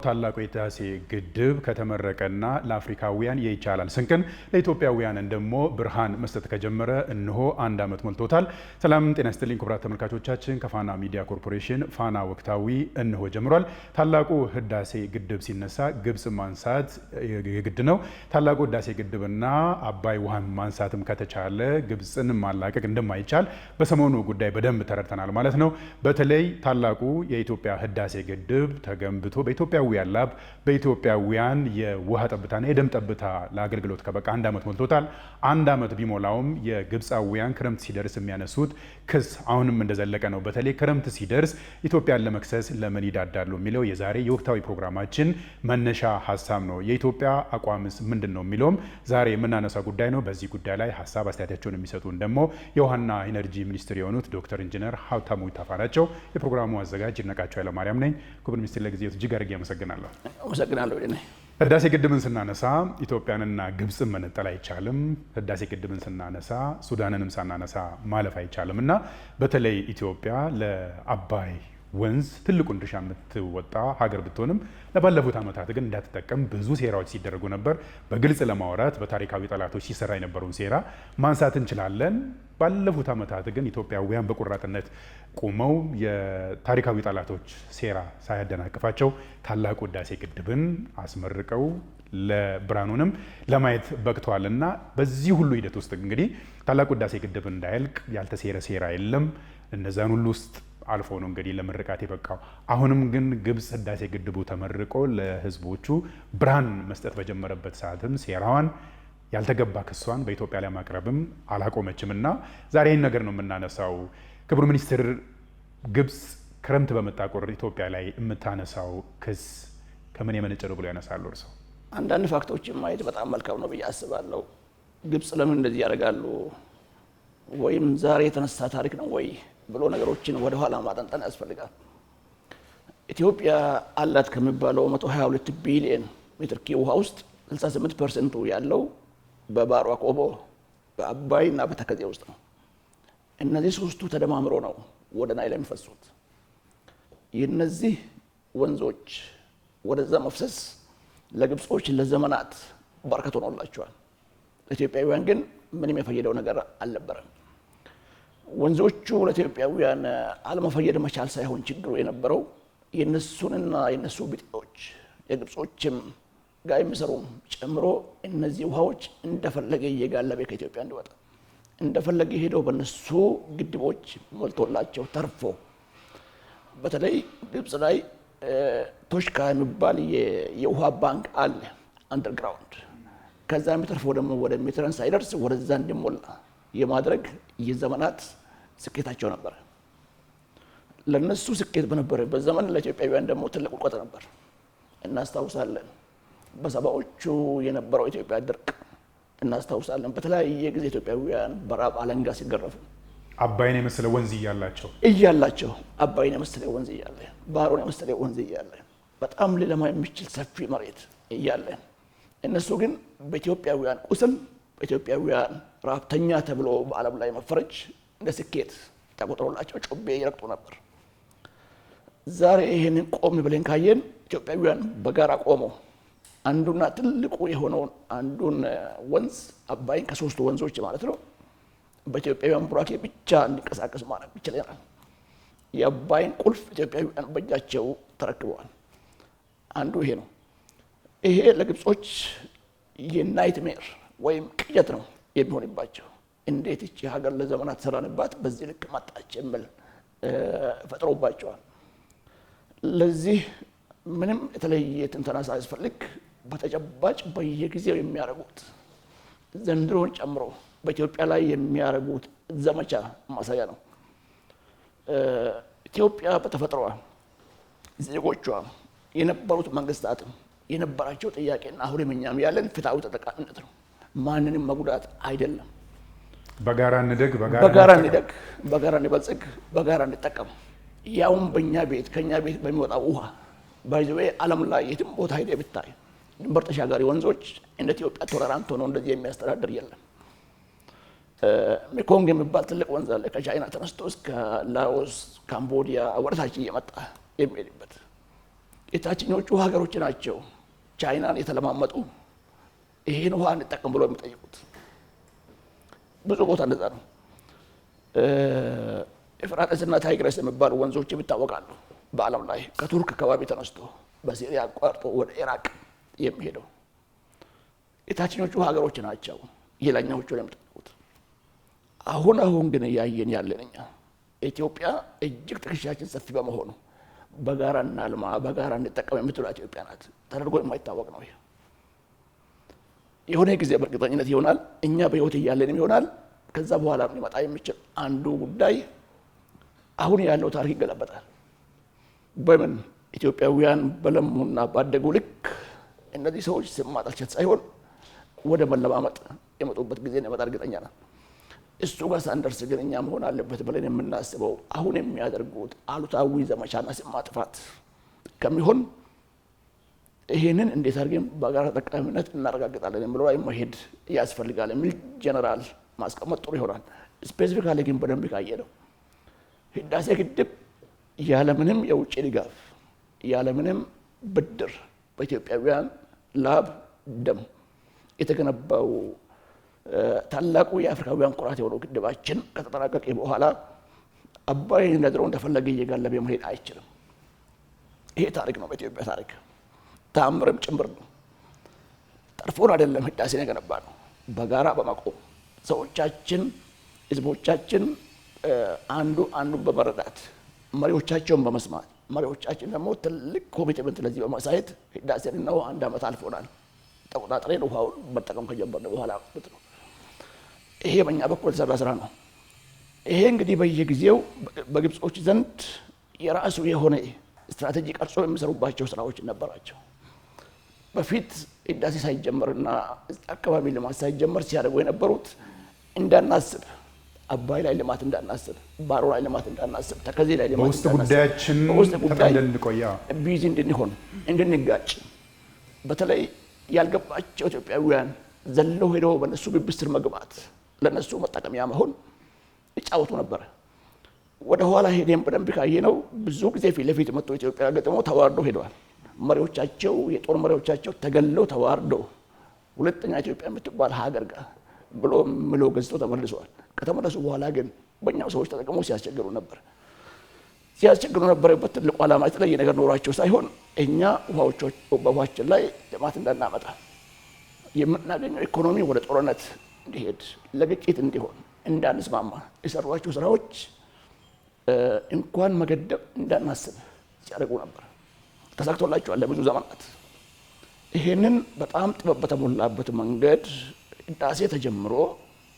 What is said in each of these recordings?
ታላቁ የህዳሴ ግድብ ከተመረቀና ለአፍሪካውያን የይቻላል ስንቅን ለኢትዮጵያውያን ደግሞ ብርሃን መስጠት ከጀመረ እነሆ 1 ዓመት ሞልቶታል። ሰላም ጤና ይስጥልኝ ክቡራት ተመልካቾቻችን፣ ከፋና ሚዲያ ኮርፖሬሽን ፋና ወቅታዊ እነሆ ጀምሯል። ታላቁ ህዳሴ ግድብ ሲነሳ ግብጽ ማንሳት የግድ ነው። ታላቁ ህዳሴ ግድብና አባይ ውሃን ማንሳትም ከተቻለ ግብጽን ማላቀቅ እንደማይቻል በሰሞኑ ጉዳይ በደንብ ተረድተናል ማለት ነው። በተለይ ታላቁ የኢትዮጵያ ህዳሴ ግድብ ተገንብቶ በኢትዮጵያውያን ላብ በኢትዮጵያውያን የውሃ ጠብታና የደም ጠብታ ለአገልግሎት ከበቃ 1 ዓመት ሞልቶታል። 1 ዓመት ቢሞላውም የግብፃውያን ክረምት ሲደርስ የሚያነሱት ክስ አሁንም እንደዘለቀ ነው። በተለይ ክረምት ሲደርስ ኢትዮጵያን ለመክሰስ ለምን ይዳዳሉ የሚለው የዛሬ የወቅታዊ ፕሮግራማችን መነሻ ሀሳብ ነው። የኢትዮጵያ አቋምስ ምንድን ነው የሚለውም ዛሬ የምናነሳው ጉዳይ ነው። በዚህ ጉዳይ ላይ ሀሳብ አስተያየታቸውን የሚሰጡን ደግሞ የውሃና ኢነርጂ ሚኒስትር የሆኑት ዶክተር ኢንጂነር ሀብታሙ ይታፋ ናቸው። የፕሮግራሙ አዘጋጅ ይድነቃቸው ኃይለማርያም ነኝ። ክቡር ሚኒስትር ለጊዜው እጅግ አድርጌ አመሰግናለሁ። ህዳሴ ግድብን ስናነሳ ኢትዮጵያንና ግብጽን መነጠል አይቻልም። ህዳሴ ግድብን ስናነሳ ሱዳንንም ሳናነሳ ማለፍ አይቻልም እና በተለይ ኢትዮጵያ ለአባይ ወንዝ ትልቁን ድርሻ የምትወጣ ሀገር ብትሆንም ለባለፉት ዓመታት ግን እንዳትጠቀም ብዙ ሴራዎች ሲደረጉ ነበር። በግልጽ ለማውራት በታሪካዊ ጠላቶች ሲሰራ የነበረውን ሴራ ማንሳት እንችላለን። ባለፉት ዓመታት ግን ኢትዮጵያውያን በቁራጥነት ቆመው የታሪካዊ ጠላቶች ሴራ ሳያደናቅፋቸው ታላቁ ህዳሴ ግድብን አስመርቀው ለብርሃኑንም ለማየት በቅተዋልና በዚህ ሁሉ ሂደት ውስጥ እንግዲህ ታላቁ ህዳሴ ግድብ እንዳያልቅ ያልተሴረ ሴራ የለም። እነዛን ሁሉ ውስጥ አልፎ ነው እንግዲህ ለምርቃት የበቃው። አሁንም ግን ግብጽ ህዳሴ ግድቡ ተመርቆ ለህዝቦቹ ብርሃን መስጠት በጀመረበት ሰዓትም ሴራዋን ያልተገባ ክሷን በኢትዮጵያ ላይ ማቅረብም አላቆመችም እና ዛሬ ይህን ነገር ነው የምናነሳው። ክቡር ሚኒስትር፣ ግብጽ ክረምት በመጣ ቁጥር ኢትዮጵያ ላይ የምታነሳው ክስ ከምን የመነጨ ነው ብሎ ያነሳሉ እርስዎ? አንዳንድ ፋክቶችን ማየት በጣም መልካም ነው ብዬ አስባለሁ። ግብጽ ለምን እንደዚህ ያደርጋሉ ወይም ዛሬ የተነሳ ታሪክ ነው ወይ ብሎ ነገሮችን ወደ ኋላ ማጠንጠን ያስፈልጋል። ኢትዮጵያ አላት ከሚባለው 122 ቢሊዮን ሜትር ኪዩብ ውሃ ውስጥ 68% ያለው በባሮ አቆቦ በአባይና በተከዜ ውስጥ ነው። እነዚህ ሶስቱ ተደማምሮ ነው ወደ ናይል የሚፈሱት። የነዚህ ወንዞች ወደዛ መፍሰስ ለግብጾች ለዘመናት በረከት ሆኖላቸዋል። ለኢትዮጵያውያን ግን ምንም የፈየደው ነገር አልነበረም። ወንዞቹ ለኢትዮጵያውያን አለመፈየድ መቻል ሳይሆን ችግሩ የነበረው የነሱንና የነሱ ቢጤዎች የግብጾችም ጋር የሚሰሩም ጨምሮ እነዚህ ውሃዎች እንደፈለገ እየጋለበ ከኢትዮጵያ እንዲወጣ እንደፈለገ ሄደው በነሱ ግድቦች ሞልቶላቸው ተርፎ በተለይ ግብጽ ላይ ቶሽካ የሚባል የውሃ ባንክ አለ አንደርግራውንድ። ከዛ የሚተርፈው ደግሞ ወደ ሜትረን ሳይደርስ ወደዛ እንዲሞላ የማድረግ የዘመናት ስኬታቸው ነበር። ለነሱ ስኬት በነበረበት ዘመን ለኢትዮጵያውያን ደግሞ ትልቅ ውድቀት ነበር። እናስታውሳለን በሰባዎቹ የነበረው ኢትዮጵያ ድርቅ እናስታውሳለን። በተለያየ ጊዜ ኢትዮጵያውያን በራብ አለንጋ ሲገረፉ አባይን የመሰለ ወንዝ እያላቸው አባይን የመሰለ ወንዝ እያለ ባህሩን የመሰለ ወንዝ እያለ በጣም ሊለማ የሚችል ሰፊ መሬት እያለ እነሱ ግን በኢትዮጵያውያን ቁስል በኢትዮጵያውያን ራብተኛ ተብሎ በዓለም ላይ መፈረጅ እንደ ስኬት ተቆጥሮላቸው ጮቤ ይረግጡ ነበር። ዛሬ ይሄንን ቆም ብለን ካየን ኢትዮጵያውያን በጋራ ቆመው አንዱና ትልቁ የሆነውን አንዱን ወንዝ አባይን ከሶስቱ ወንዞች ማለት ነው በኢትዮጵያውያን ቡራኬ ብቻ እንዲንቀሳቀስ ማድረግ ይችላል። የአባይን ቁልፍ ኢትዮጵያውያን በእጃቸው ተረክበዋል። አንዱ ይሄ ነው። ይሄ ለግብጾች የናይትሜር ወይም ቅዠት ነው የሚሆንባቸው። እንዴት እቺ ሀገር ለዘመናት ሰራንባት በዚህ ልክ መጣች የሚል ፈጥሮባቸዋል። ለዚህ ምንም የተለየ ትንተና ሳያስፈልግ በተጨባጭ በየጊዜው የሚያደርጉት ዘንድሮን ጨምሮ በኢትዮጵያ ላይ የሚያደርጉት ዘመቻ ማሳያ ነው። ኢትዮጵያ በተፈጥሯ ዜጎቿ የነበሩት መንግስታትም የነበራቸው ጥያቄና አሁንም እኛም ያለን ፍትሃዊ ተጠቃሚነት ነው። ማንንም መጉዳት አይደለም። በጋራ እንደግ፣ በጋራ እንበልጽግ፣ በጋራ እንጠቀም። ያውም በእኛ ቤት ከኛ ቤት በሚወጣው ውሃ ባይዘዌ ዓለም ላይ የትም ቦታ ሄደ ብታይ ድንበር ተሻጋሪ ወንዞች እንደ ኢትዮጵያ ቶለራንት ሆኖ እንደዚህ የሚያስተዳድር የለም። ሜኮንግ የሚባል ትልቅ ወንዝ አለ። ከቻይና ተነስቶ እስከ ላኦስ፣ ካምቦዲያ ወደታች እየመጣ የሚሄድበት የታችኞቹ ሀገሮች ናቸው ቻይናን የተለማመጡ ይሄን ውሃ እንጠቀም ብሎ የሚጠይቁት። ብዙ ቦታ እንደዛ ነው። ኤፍራጥስና ታይግረስ የሚባሉ ወንዞች ይታወቃሉ በዓለም ላይ ከቱርክ አካባቢ ተነስቶ በሲሪያ አቋርጦ ወደ ኢራቅ የሚሄደው የታችኞቹ ሀገሮች ናቸው የላኛዎቹ የሚጠይቁት። አሁን ግን እያየን ያለን እኛ ኢትዮጵያ እጅግ ትከሻችን ሰፊ በመሆኑ በጋራ እናልማ በጋራ እንጠቀም የምትለው ኢትዮጵያ ናት። ተደርጎ የማይታወቅ ነው። የሆነ ጊዜ በእርግጠኝነት ይሆናል፣ እኛ በህይወት እያለንም ይሆናል። ከዛ በኋላ ሊመጣ የሚችል አንዱ ጉዳይ አሁን ያለው ታሪክ ይገለበጣል። በምን ኢትዮጵያውያን በለሙና ባደጉ ልክ እነዚህ ሰዎች ስም ማጠልሸት ሳይሆን ወደ መለማመጥ የመጡበት ጊዜ ነው። በጣም እርግጠኛ ነን። እሱ ጋር ሳንደርስ ግን እኛ መሆን አለበት ብለን የምናስበው አሁን የሚያደርጉት አሉታዊ ዘመቻና ስም ማጥፋት ከሚሆን ይሄንን እንዴት አድርገን በጋራ ተጠቃሚነት እናረጋግጣለን የሚለው ላይ መሄድ ያስፈልጋል የሚል ጀነራል ማስቀመጥ ጥሩ ይሆናል። ስፔሲፊካሊ ግን በደንብ ካየነው ህዳሴ ግድብ ያለምንም የውጭ ድጋፍ ያለምንም ብድር በኢትዮጵያውያን ላብ ደም የተገነባው ታላቁ የአፍሪካውያን ኩራት የሆነው ግድባችን ከተጠናቀቀ በኋላ አባይ እንደድሮ እንደፈለገ እየጋለበ መሄድ አይችልም። ይሄ ታሪክ ነው፣ በኢትዮጵያ ታሪክ ተአምርም ጭምር ነው። ጠርፎን አይደለም ህዳሴን የገነባ ነው፣ በጋራ በመቆም ሰዎቻችን ህዝቦቻችን አንዱን በመረዳት መሪዎቻቸውን በመስማት መሪዎቻችን ደግሞ ትልቅ ኮሚትመንት ለዚህ በማሳየት ህዳሴን ነው 1 ዓመት አልፎናል ተቆጣጥረን ውሃውን መጠቀም ከጀመርን በኋላ ነው። ይሄ በእኛ በኩል የተሰራ ስራ ነው። ይሄ እንግዲህ በየጊዜው በግብጾች ዘንድ የራሱ የሆነ ስትራቴጂ ቀርጾ የሚሰሩባቸው ስራዎች ነበራቸው። በፊት ህዳሴ ሳይጀመርና አካባቢ ልማት ሳይጀመር ሲያደርጉ የነበሩት እንዳናስብ አባይ ላይ ልማት እንዳናስብ፣ ባሮ ላይ ልማት እንዳናስብ፣ ተከዜ ላይ ልማት በውስጥ ጉዳያችን ተጠምደን እንቆያ ቢዚ እንድንሆን እንድንጋጭ በተለይ ያልገባቸው ኢትዮጵያውያን ዘለው ሄደው በነሱ ግብስር መግባት ለነሱ መጠቀሚያ መሆን ይጫወቱ ነበር። ወደ ኋላ ሄደን በደንብ ካየነው ብዙ ጊዜ ፊት ለፊት መጥቶ ኢትዮጵያ ገጥሞ ተዋርደው ሄደዋል። መሪዎቻቸው የጦር መሪዎቻቸው ተገለው ተዋርደው ሁለተኛ ኢትዮጵያ የምትባል ሀገር ጋር ብሎ ገዝተው ተመልሰዋል። ከተመለሱ በኋላ ግን በእኛው ሰዎች ተጠቅመው ሲያስቸግሩ ነበረበት ትልቁ ዓላማ የተለየ ነገር ኖሯቸው ሳይሆን እኛ ውሃችን ላይ ልማት እንዳናመጣ የምናገኘው ኢኮኖሚ ወደ ጦርነት እንዲሄድ ለግጭት እንዲሆን እንዳንስማማ የሰሯቸው ስራዎች እንኳን መገደብ እንዳናስብ ሲያደርጉ ነበር። ተሳክቶላቸዋል ለብዙ ዘመናት። ይሄንን በጣም ጥበብ በተሞላበት መንገድ ህዳሴ ተጀምሮ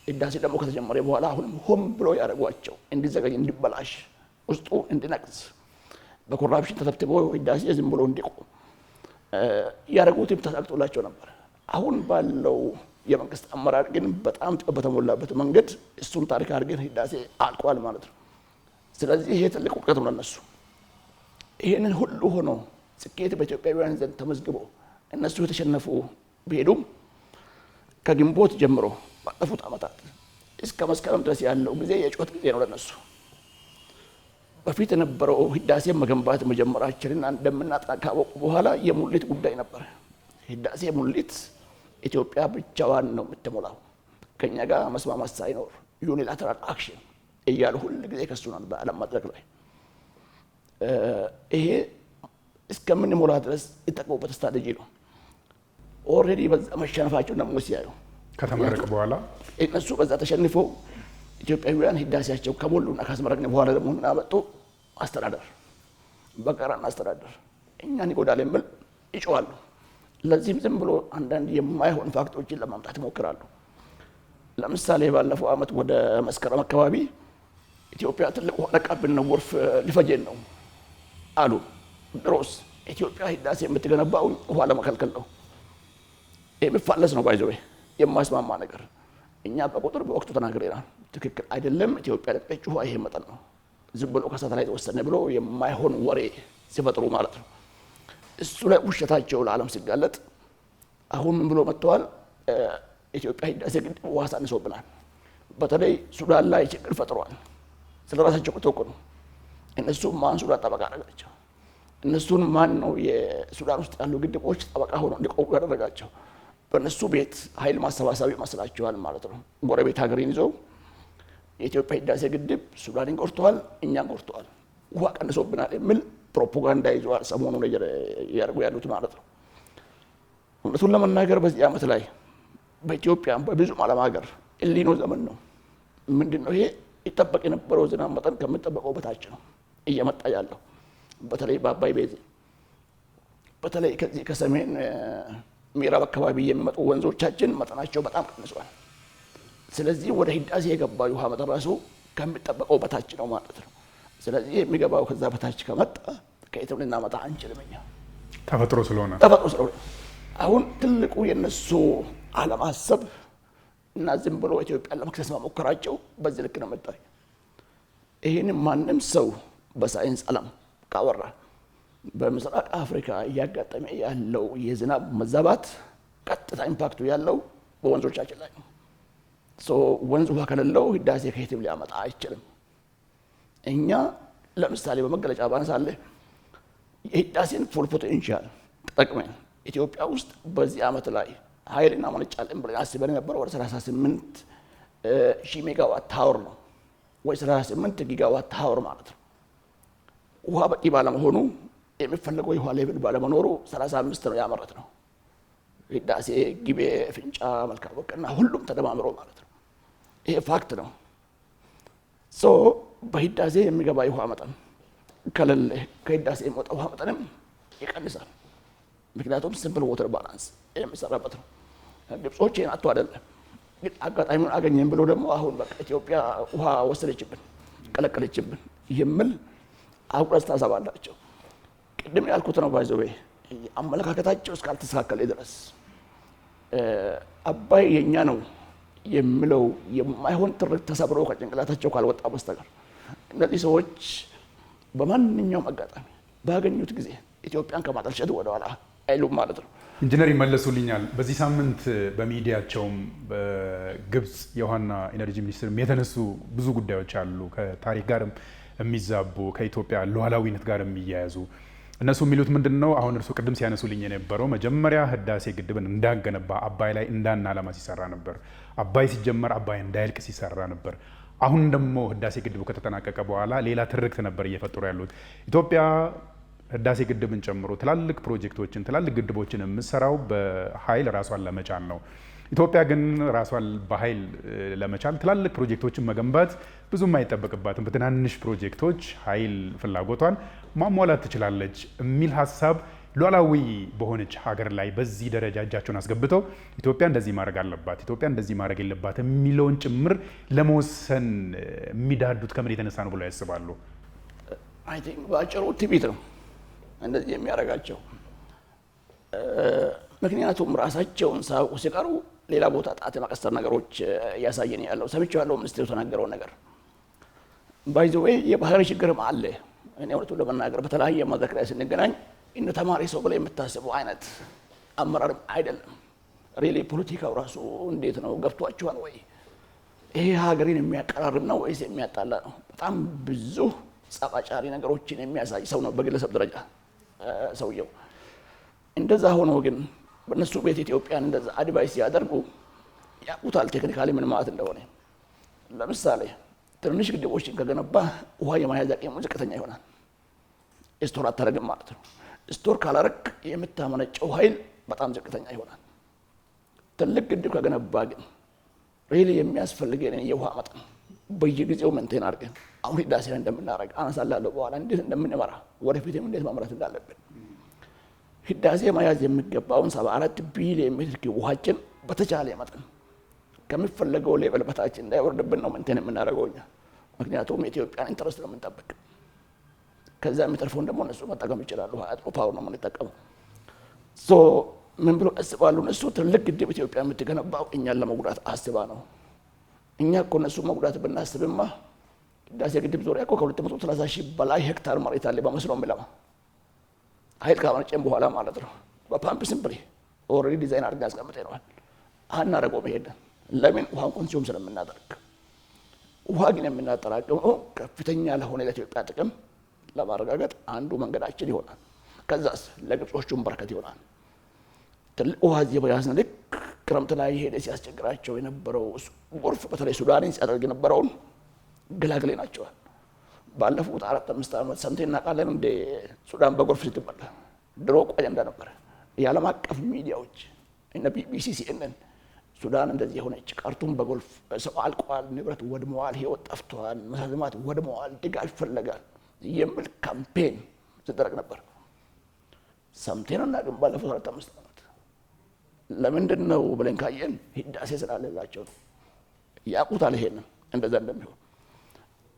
ህዳሴ ደግሞ ከተጀመረ በኋላ አሁንም ሆም ብሎ ያደረጓቸው እንዲዘገይ እንዲበላሽ ውስጡ እንዲነቅዝ በኮራፕሽን ተተብትቦ ህዳሴ ዝም ብሎ እንዲቆም ያደረጉትም ተሳክቶላቸው ነበር። አሁን ባለው የመንግስት አመራር ግን በጣም ጥበብ በተሞላበት መንገድ እሱን ታሪክ አድርገን ህዳሴ አልቋል ማለት ነው። ስለዚህ ይሄ ትልቅ ውድቀት ነው ለነሱ። ይሄንን ሁሉ ሆኖ ስኬት በኢትዮጵያውያን ዘንድ ተመዝግቦ እነሱ የተሸነፉ ቢሄዱም ከግንቦት ጀምሮ ባለፉት ዓመታት እስከ መስከረም ድረስ ያለው ጊዜ የጩኸት ጊዜ ነው ለነሱ። በፊት የነበረው ህዳሴ መገንባት መጀመራችንን እንደምናጠና ካወቁ በኋላ የሙሊት ጉዳይ ነበር። ህዳሴ ሙሊት ኢትዮጵያ ብቻዋን ነው የምትሞላው ከኛ ጋር መስማማት ሳይኖር ዩኒላተራል አክሽን እያሉ ሁሉ ጊዜ ከሱናል በዓለም መድረክ ላይ ይሄ እስከምንሞላ ድረስ የተጠቀሙበት ስትራቴጂ ነው። ኦልሬዲ በዛ መሸነፋቸው ደግሞ ሲያዩ ከተመረቀ በኋላ እነሱ በዛ ተሸንፈው ኢትዮጵያውያን ህዳሴያቸው ከሞሉና ካስመረቅን በኋላ ደግሞ እናመጡ አስተዳደር በጋራና አስተዳደር እኛን ይጎዳል የሚል ይጮዋሉ። ለዚህም ዝም ብሎ አንዳንድ የማይሆን ፋክቶችን ለማምጣት ይሞክራሉ። ለምሳሌ ባለፈው ዓመት ወደ መስከረም አካባቢ ኢትዮጵያ ትልቅ ወረቀብን ነው ጎርፍ ሊፈጀን ነው አሉ። ድሮስ ኢትዮጵያ ህዳሴ የምትገነባው ውሃ ለመከልከል ነው። የሚፋለስ ነው ባይዘው የማስማማ ነገር እኛ በቁጥር በወቅቱ ተናግረናል። ትክክል አይደለም። ኢትዮጵያ ለቀቀችው ውሃ ይሄ መጠን ነው ዝም ብሎ ከሳተላይት ወሰነ ብሎ የማይሆን ወሬ ሲፈጥሩ ማለት ነው። እሱ ላይ ውሸታቸው ለዓለም ሲጋለጥ አሁን ምን ብሎ መጥተዋል? ኢትዮጵያ ህዳሴ ግድብ ውሃ ሳንሶብናል። በተለይ ሱዳን ላይ ችግር ፈጥሯል። ስለራሳቸው ከተወቁ ነው። እነሱ ማን ሱዳን ጠበቃ አደረጋቸው። እነሱን ማን ነው የሱዳን ውስጥ ያሉ ግድቦች ጠበቃ ሆኖ እንዲቆሙ ያደረጋቸው? በእነሱ ቤት ኃይል ማሰባሰብ ይመስላችኋል ማለት ነው። ጎረቤት ሀገርን ይዘው የኢትዮጵያ ህዳሴ ግድብ ሱዳንን ጎድተዋል፣ እኛን ጎድተዋል፣ ውሃ ቀንሶብናል የሚል ፕሮፓጋንዳ ይዘዋል ሰሞኑን እያደረጉ ያሉት ማለት ነው። እውነቱን ለመናገር በዚህ ዓመት ላይ በኢትዮጵያ በብዙ ዓለም ሀገር ኤልኒኖ ዘመን ነው። ምንድን ነው ይሄ? ይጠበቅ የነበረው ዝናብ መጠን ከሚጠበቀው በታች ነው እየመጣ ያለው። በተለይ በአባይ ቤዝ፣ በተለይ ከዚህ ከሰሜን ምዕራብ አካባቢ የሚመጡ ወንዞቻችን መጠናቸው በጣም ቀንሷል። ስለዚህ ወደ ህዳሴ የገባው የውሃ መጠን ራሱ ከሚጠበቀው በታች ነው ማለት ነው። ስለዚህ የሚገባው ከዛ በታች ከመጣ ከየትም ልናመጣ አንችልም። እኛ ተፈጥሮ ስለሆነ አሁን ትልቁ የነሱ አለማሰብ እና ዝም ብሎ ኢትዮጵያን ለመክሰስ መሞከራቸው በዚህ ልክ ነው መጣይ። ይህን ማንም ሰው በሳይንስ ዓለም ካወራ በምስራቅ አፍሪካ እያጋጠመ ያለው የዝናብ መዛባት ቀጥታ ኢምፓክቱ ያለው በወንዞቻችን ላይ ነው። ወንዝ ውሃ ከሌለው ህዳሴ ከየትም ሊያመጣ አይችልም። እኛ ለምሳሌ በመገለጫ ባነሳለ የህዳሴን ፉል ፖቴንሻል ተጠቅመን ኢትዮጵያ ውስጥ በዚህ ዓመት ላይ ኃይል እናመነጫለን ብለን አስበን የነበረው ወደ 38 ሺህ ሜጋዋት አወር ነው ወይ 38 ጊጋዋት አወር ማለት ነው። ውሃ በቂ ባለመሆኑ የሚፈለገው የውሃ ሌቭል ባለመኖሩ 35 ነው ያመረት ነው። ህዳሴ፣ ግቤ፣ ፍንጫ፣ መልካ ወርቅና ሁሉም ተደማምሮ ማለት ነው። ይሄ ፋክት ነው። በህዳሴ የሚገባ የውሃ መጠን ከሌለ ከህዳሴ የሚወጣ ውሃ መጠንም ይቀንሳል። ምክንያቱም ሲምፕል ወተር ባላንስ የሚሰራበት ነው። ግብጾች ይህን አቶ አይደለም ግን አጋጣሚውን አገኘን ብሎ ደግሞ አሁን በቃ ኢትዮጵያ ውሃ ወሰደችብን፣ ቀለቀለችብን የሚል አጉል አስተሳሰብ አላቸው። ቅድም ያልኩት ነው ባይዘዌ አመለካከታቸው እስካልተስተካከለ ድረስ አባይ የኛ ነው የሚለው የማይሆን ትርክ ተሰብሮ ከጭንቅላታቸው ካልወጣ በስተቀር እነዚህ ሰዎች በማንኛውም አጋጣሚ ባገኙት ጊዜ ኢትዮጵያን ከማጠልሸት ወደኋላ አይሉም ማለት ነው። ኢንጂነር ይመለሱልኛል። በዚህ ሳምንት በሚዲያቸውም በግብጽ የውሃና ኢነርጂ ሚኒስትር የተነሱ ብዙ ጉዳዮች አሉ፣ ከታሪክ ጋርም የሚዛቡ ከኢትዮጵያ ሉዓላዊነት ጋር የሚያያዙ። እነሱ የሚሉት ምንድን ነው? አሁን እርሱ ቅድም ሲያነሱልኝ የነበረው መጀመሪያ ህዳሴ ግድብን እንዳንገነባ አባይ ላይ እንዳናለማ ሲሰራ ነበር። አባይ ሲጀመር አባይ እንዳይልቅ ሲሰራ ነበር። አሁን ደግሞ ህዳሴ ግድቡ ከተጠናቀቀ በኋላ ሌላ ትርክት ነበር እየፈጠሩ ያሉት። ኢትዮጵያ ህዳሴ ግድብን ጨምሮ ትላልቅ ፕሮጀክቶችን ትላልቅ ግድቦችን የምትሰራው በኃይል ራሷን ለመቻል ነው። ኢትዮጵያ ግን ራሷን በኃይል ለመቻል ትላልቅ ፕሮጀክቶችን መገንባት ብዙም አይጠበቅባትም። በትናንሽ ፕሮጀክቶች ኃይል ፍላጎቷን ማሟላት ትችላለች የሚል ሀሳብ ሉዓላዊ በሆነች ሀገር ላይ በዚህ ደረጃ እጃቸውን አስገብተው ኢትዮጵያ እንደዚህ ማድረግ አለባት፣ ኢትዮጵያ እንደዚህ ማድረግ የለባት የሚለውን ጭምር ለመወሰን የሚዳዱት ከምን የተነሳ ነው ብለው ያስባሉ? አይ ቲንክ በአጭሩ ትዕቢት ነው እንደዚህ የሚያደርጋቸው። ምክንያቱም ራሳቸውን ሳያውቁ ሲቀሩ ሌላ ቦታ ጣት የማቀሰር ነገሮች እያሳየን ያለው ሰምቼዋለሁ። ሚኒስትሩ የተናገረው ነገር ባይ ዘ ዌይ የባህሪ ችግርም አለ። እኔ እውነቱን ለመናገር በተለያየ መድረክ ላይ ስንገናኝ እንደ ተማሪ ሰው ብላ የምታስበው አይነት አመራርም አይደለም። ሪሊ ፖለቲካው ራሱ እንዴት ነው ገብቷችኋል ወይ? ይሄ ሀገሬን የሚያቀራርብ ነው ወይስ የሚያጣላ ነው? በጣም ብዙ ጸባጫሪ ነገሮችን የሚያሳይ ሰው ነው በግለሰብ ደረጃ ሰውየው። እንደዛ ሆኖ ግን በእነሱ ቤት ኢትዮጵያን እንደዛ አድቫይስ ያደርጉ ያውቁታል ቴክኒካሊ ምን ማለት እንደሆነ። ለምሳሌ ትንሽ ግድቦችን ከገነባ ውሃ የመያዝ አቅሙ ዝቅተኛ ይሆናል። ስቶር አታደርግም ማለት ነው። ስቶር ካላረክ የምታመነጨው ኃይል በጣም ዝቅተኛ ይሆናል። ትልቅ ግድብ ከገነባ ግን ሪሊ የሚያስፈልገን የውሃ መጠን በየጊዜው መንቴን አድርገን አሁን ህዳሴ እንደምናደርግ አነሳላለሁ በኋላ እንዴት እንደምንመራ ወደፊትም እንዴት መምራት እንዳለብን ህዳሴ መያዝ የሚገባውን 74 ቢሊዮን ሜትር ኪዩብ ውሃችን በተቻለ መጠን ከሚፈለገው ሌቨል በታች እንዳይወርድብን ነው መንቴን የምናደርገው እኛ። ምክንያቱም የኢትዮጵያን ኢንተረስት ነው የምንጠብቅ። ከዛ የሚተርፈውን ደግሞ እነሱ መጠቀም ይችላሉ። ሃይድሮ ፓወር ነው የምንጠቀመው። ምን ብሎ አስባሉ እነሱ? ትልቅ ግድብ ኢትዮጵያ የምትገነባው እኛን ለመጉዳት አስባ ነው። እኛ እኮ እነሱ መጉዳት ብናስብማ ህዳሴ ግድብ ዙሪያ እኮ ከ230 ሺህ በላይ ሄክታር መሬት አለ በመስኖ የሚለማ ኃይል ካመነጨን በኋላ ማለት ነው። በፓምፕ ሲምፕሊ ኦልሬዲ ዲዛይን አድርገን አስቀምጠነዋል። አናደርገውም ይሄንን ለምን? ውሃን ኮንሱም ስለምናደርግ። ውሃ ግን የምናጠራቅመው ከፍተኛ ለሆነ ለኢትዮጵያ ጥቅም ለማረጋገጥ አንዱ መንገዳችን ይሆናል። ከዛስ ለግብጾቹም በረከት ይሆናል። ትልቅ ውሃ እዚህ በያዝን ልክ ክረምት ላይ ሄደ ሲያስቸግራቸው የነበረው ጎርፍ በተለይ ሱዳንን ሲያደርግ የነበረውን ገላግሌ ናቸዋል። ባለፉት 4-5 ዓመት ሰምተን እናውቃለን እንደ ሱዳን በጎርፍ ስትበላ። ድሮ አጀንዳ ነበር። የዓለም አቀፍ ሚዲያዎች እነ ቢቢሲ፣ ሲኤንኤን ሱዳን እንደዚህ የሆነች ካርቱም በጎርፍ ሰው አልቋል፣ ንብረት ወድመዋል፣ ህይወት ጠፍቷል፣ መሰረተ ልማት ወድመዋል፣ ድጋፍ ይፈለጋል የሚል ካምፔን ሲደረግ ነበር። ሰምተን እናውቅም ባለፉት 4-5 ዓመት። ለምንድን ነው ብለን ካየን ህዳሴ ስላለላቸው ነው። ያውቁታል ይሄንን እንደዛ እንደሚሆን።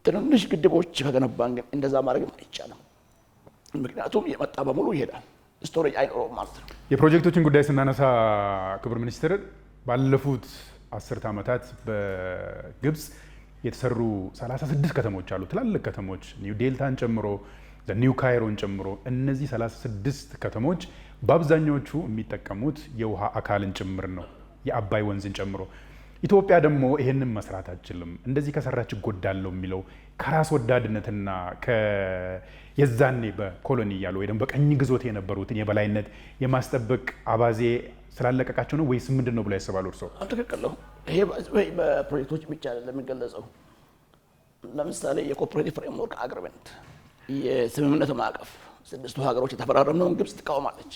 ትንንሽ ግድቦች ከገነባን ግን እንደዛ ማድረግ አይቻልም። ምክንያቱም የመጣ በሙሉ ይሄዳል፣ ስቶሬጅ አይኖረውም ማለት ነው። የፕሮጀክቶችን ጉዳይ ስናነሳ ክቡር ሚኒስትር ባለፉት 10 ዓመታት በግብፅ የተሰሩ 36 ከተሞች አሉ። ትላልቅ ከተሞች ኒው ዴልታን ጨምሮ ኒው ካይሮን ጨምሮ እነዚህ 36 ከተሞች በአብዛኛዎቹ የሚጠቀሙት የውሃ አካልን ጭምር ነው፣ የአባይ ወንዝን ጨምሮ። ኢትዮጵያ ደግሞ ይሄንን መስራት አትችልም፣ እንደዚህ ከሰራች እጎዳለሁ የሚለው ከራስ ወዳድነትና የዛኔ በኮሎኒ እያሉ ወይ ደግሞ በቀኝ ግዞት የነበሩትን የበላይነት የማስጠበቅ አባዜ ስላለቀቃቸው ነው ወይስ ምንድን ነው ብለው ያስባሉ እርስዎ? ትክክል ነው። ይሄ በፕሮጀክቶች ብቻ አይደለም የሚገለጸው። ለምሳሌ የኮኦፐሬቲቭ ፍሬምወርክ አግሪመንት የስምምነት ማዕቀፍ 6ቱ ሀገሮች የተፈራረምነውን ግብፅ ትቃወማለች።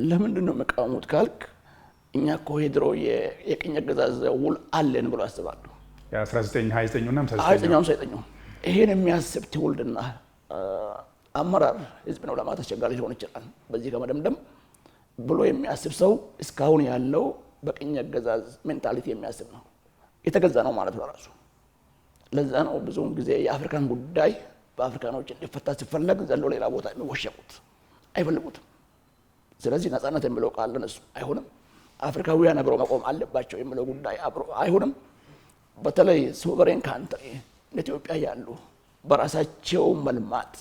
ለምንድን ነው የሚቃወሙት ካልክ እኛ እኮ የድሮ የቅኝ አገዛዝ ውል አለን ብሎ ያስባሉ። የ1929 እና 59 ይሄን የሚያስብ ትውልድና አመራር ህዝብ ነው ለማለት አስቸጋሪ ሊሆን ይችላል። በዚህ ከመደምደም ብሎ የሚያስብ ሰው እስካሁን ያለው በቅኝ አገዛዝ ሜንታሊቲ የሚያስብ ነው፣ የተገዛ ነው ማለት ነው ራሱ። ለዛ ነው ብዙውን ጊዜ የአፍሪካን ጉዳይ በአፍሪካኖች እንዲፈታ ሲፈለግ ዘሎ ሌላ ቦታ የሚወሸቁት፣ አይፈልጉትም። ስለዚህ ነፃነት የሚለው ቃል ለነሱ አይሆንም። አፍሪካውያን አብረው መቆም አለባቸው የሚለው ጉዳይ አብሮ አይሆንም። በተለይ ሶቨሬን ካንትሪ ኢትዮጵያ ያሉ በራሳቸው መልማት